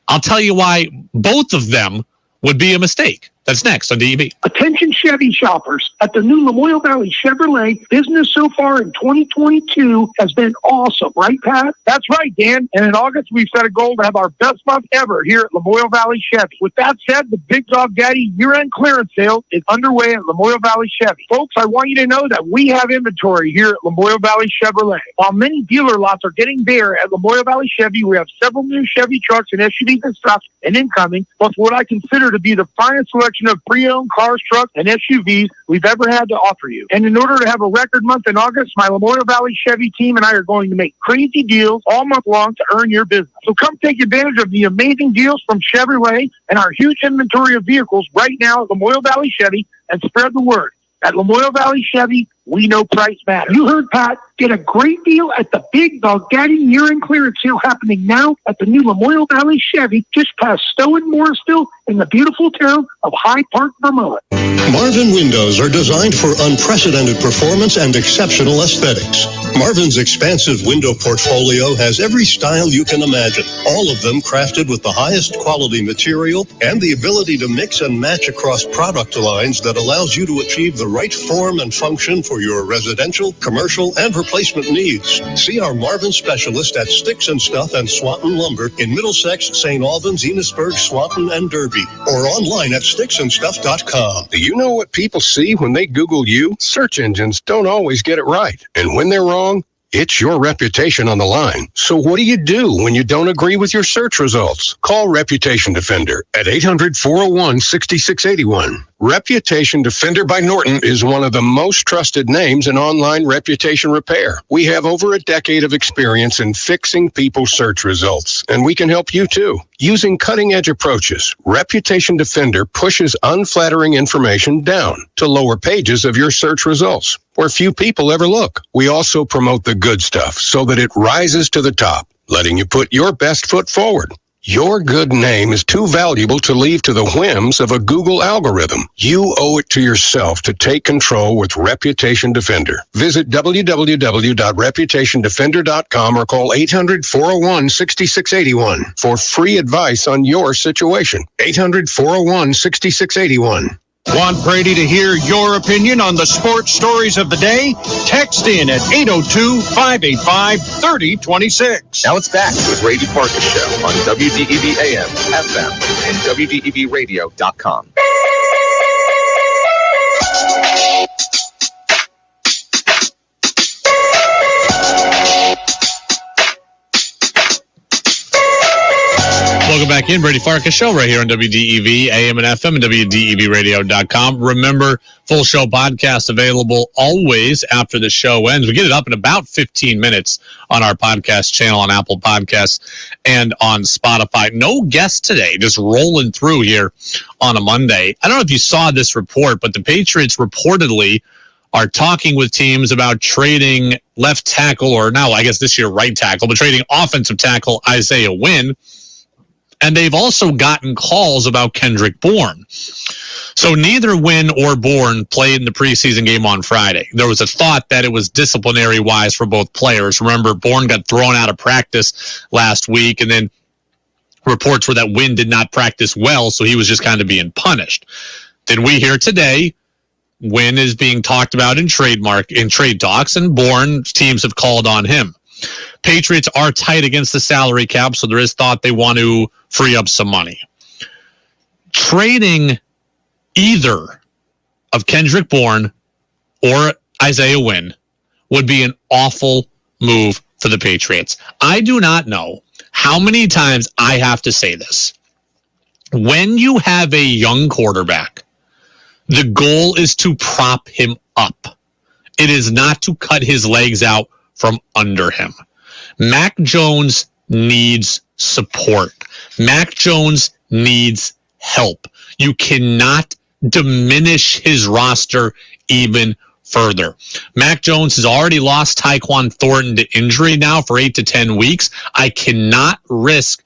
S9: I'll tell you why both of them would be a mistake. That's next on DEB.
S19: Attention Chevy shoppers. At the new Lamoille Valley Chevrolet, business so far in 2022 has been awesome, right, Pat?
S20: That's right, Dan. And in August, we've set a goal to have our best month ever here at Lamoille Valley Chevy. With that said, the Big Dog Daddy year-end clearance sale is underway at Lamoille Valley Chevy. Folks, I want you to know that we have inventory here at Lamoille Valley Chevrolet. While many dealer lots are getting bare at Lamoille Valley Chevy, we have several new Chevy trucks and SUVs in stock and incoming, plus what I consider to be the finest selection of pre-owned cars, trucks, and SUVs we've ever had to offer you. And in order to have a record month in August, my Lamoille Valley Chevy team and I are going to make crazy deals all month long to earn your business. So come take advantage of the amazing deals from Chevrolet and our huge inventory of vehicles right now at Lamoille Valley Chevy and spread the word. At Lamoille Valley Chevy, we know price matters.
S19: You heard Pat. Get a great deal at the Big Dog Daddy year-end clearance sale happening now at the new Lamoille Valley Chevy just past Stowe and Morrisville in the beautiful town of Hyde Park, Vermont.
S21: Marvin windows are designed for unprecedented performance and exceptional aesthetics. Marvin's expansive window portfolio has every style you can imagine, all of them crafted with the highest quality material and the ability to mix and match across product lines that allows you to achieve the right form and function for your residential, commercial, and replacement needs. See our Marvin specialist at Sticks and Stuff and Swanton Lumber in Middlesex, St. Albans, Enosburg, Swanton, and Derby, or online at sticksandstuff.com.
S22: Do you know what people see when they Google you? Search engines don't always get it right. And when they're wrong, it's your reputation on the line. So what do you do when you don't agree with your search results? Call Reputation Defender at 800-401-6681. Reputation Defender by Norton is one of the most trusted names in online reputation repair. We have over a decade of experience in fixing people's search results, and we can help you too. Using cutting-edge approaches, Reputation Defender pushes unflattering information down to lower pages of your search results, where few people ever look. We also promote the good stuff so that it rises to the top, letting you put your best foot forward. Your good name is too valuable to leave to the whims of a Google algorithm. You owe it to yourself to take control with Reputation Defender. Visit www.reputationdefender.com or call 800-401-6681 for free advice on your situation. 800-401-6681.
S14: Want Brady to hear your opinion on the sports stories of the day? Text in at 802-585-3026.
S8: Now it's back to the Brady Farkas Show on WDEV AM, FM, and WDEVradio.com.
S9: Welcome back in. Brady Farkas Show right here on WDEV, AM and FM, and WDEVradio.com. Remember, full show podcast available always after the show ends. We get it up in about 15 minutes on our podcast channel on Apple Podcasts and on Spotify. No guest today, just rolling through here on a Monday. I don't know if you saw this report, but the Patriots reportedly are talking with teams about trading left tackle, or now I guess this year right tackle, but trading offensive tackle Isaiah Wynn. And they've also gotten calls about Kendrick Bourne. So neither Wynn or Bourne played in the preseason game on Friday. There was a thought that it was disciplinary-wise for both players. Remember, Bourne got thrown out of practice last week, and then reports were that Wynn did not practice well, so he was just kind of being punished. Then we hear today Wynn is being talked about in trade talks, and Bourne teams have called on him. Patriots are tight against the salary cap, so there is thought they want to free up some money. Trading either of Kendrick Bourne or Isaiah Wynn would be an awful move for the Patriots. I do not know how many times I have to say this. When you have a young quarterback, the goal is to prop him up. It is not to cut his legs out from under him. Mac Jones needs support. Mac Jones needs help. You cannot diminish his roster even further. Mac Jones has already lost Tyquan Thornton to injury now for 8 to 10 weeks. I cannot lose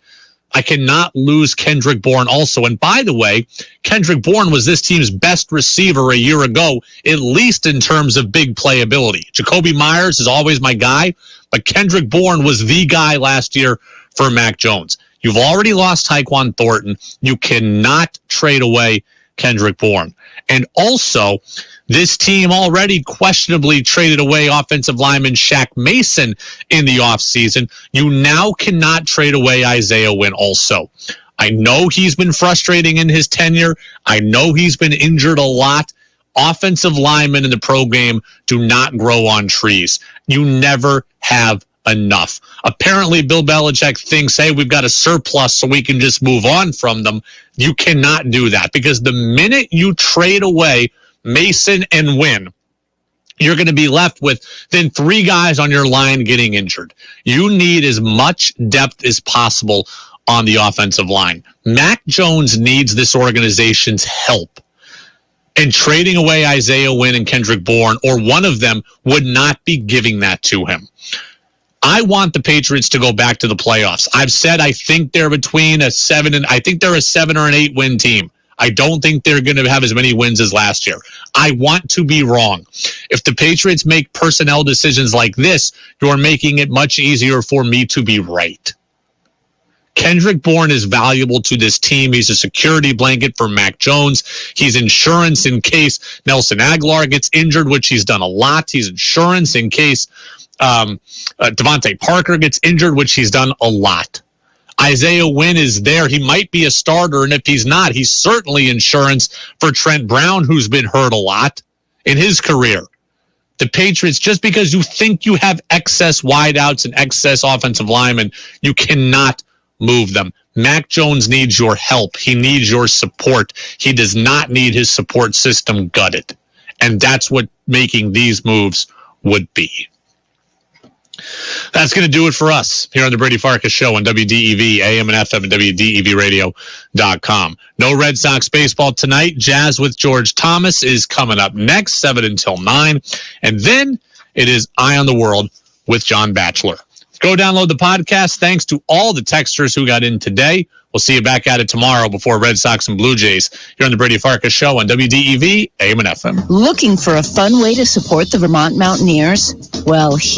S9: Kendrick Bourne also. And by the way, Kendrick Bourne was this team's best receiver a year ago, at least in terms of big playability. Jacoby Myers is always my guy, but Kendrick Bourne was the guy last year for Mac Jones. You've already lost Tyquan Thornton. You cannot trade away Kendrick Bourne. And also, this team already questionably traded away offensive lineman Shaq Mason in the offseason. You now cannot trade away Isaiah Wynn also. I know he's been frustrating in his tenure. I know he's been injured a lot. Offensive linemen in the pro game do not grow on trees. You never have enough. Apparently, Bill Belichick thinks, hey, we've got a surplus so we can just move on from them. You cannot do that, because the minute you trade away Mason and Wynn, you're going to be left with then 3 guys on your line getting injured. You need as much depth as possible on the offensive line. Mac Jones needs this organization's help. And trading away Isaiah Wynn and Kendrick Bourne, or one of them, would not be giving that to him. I want the Patriots to go back to the playoffs. I've said I think they're between a 7 or an 8 win team. I don't think they're going to have as many wins as last year. I want to be wrong. If the Patriots make personnel decisions like this, you're making it much easier for me to be right. Kendrick Bourne is valuable to this team. He's a security blanket for Mac Jones. He's insurance in case Nelson Aguilar gets injured, which he's done a lot. He's insurance in case Devontae Parker gets injured, which he's done a lot. Isaiah Wynn is there. He might be a starter, and if he's not, he's certainly insurance for Trent Brown, who's been hurt a lot in his career. The Patriots, just because you think you have excess wideouts and excess offensive linemen, you cannot move them. Mac Jones needs your help. He needs your support. He does not need his support system gutted. And that's what making these moves would be. That's going to do it for us here on the Brady Farkas Show on WDEV, AM and FM, and WDEVradio.com. No Red Sox baseball tonight. Jazz with George Thomas is coming up next, 7 until 9. And then it is Eye on the World with John Batchelor. Go download the podcast. Thanks to all the texters who got in today. We'll see you back at it tomorrow before Red Sox and Blue Jays here on the Brady Farkas Show on WDEV, AM and FM.
S2: Looking for a fun way to support the Vermont Mountaineers? Well, here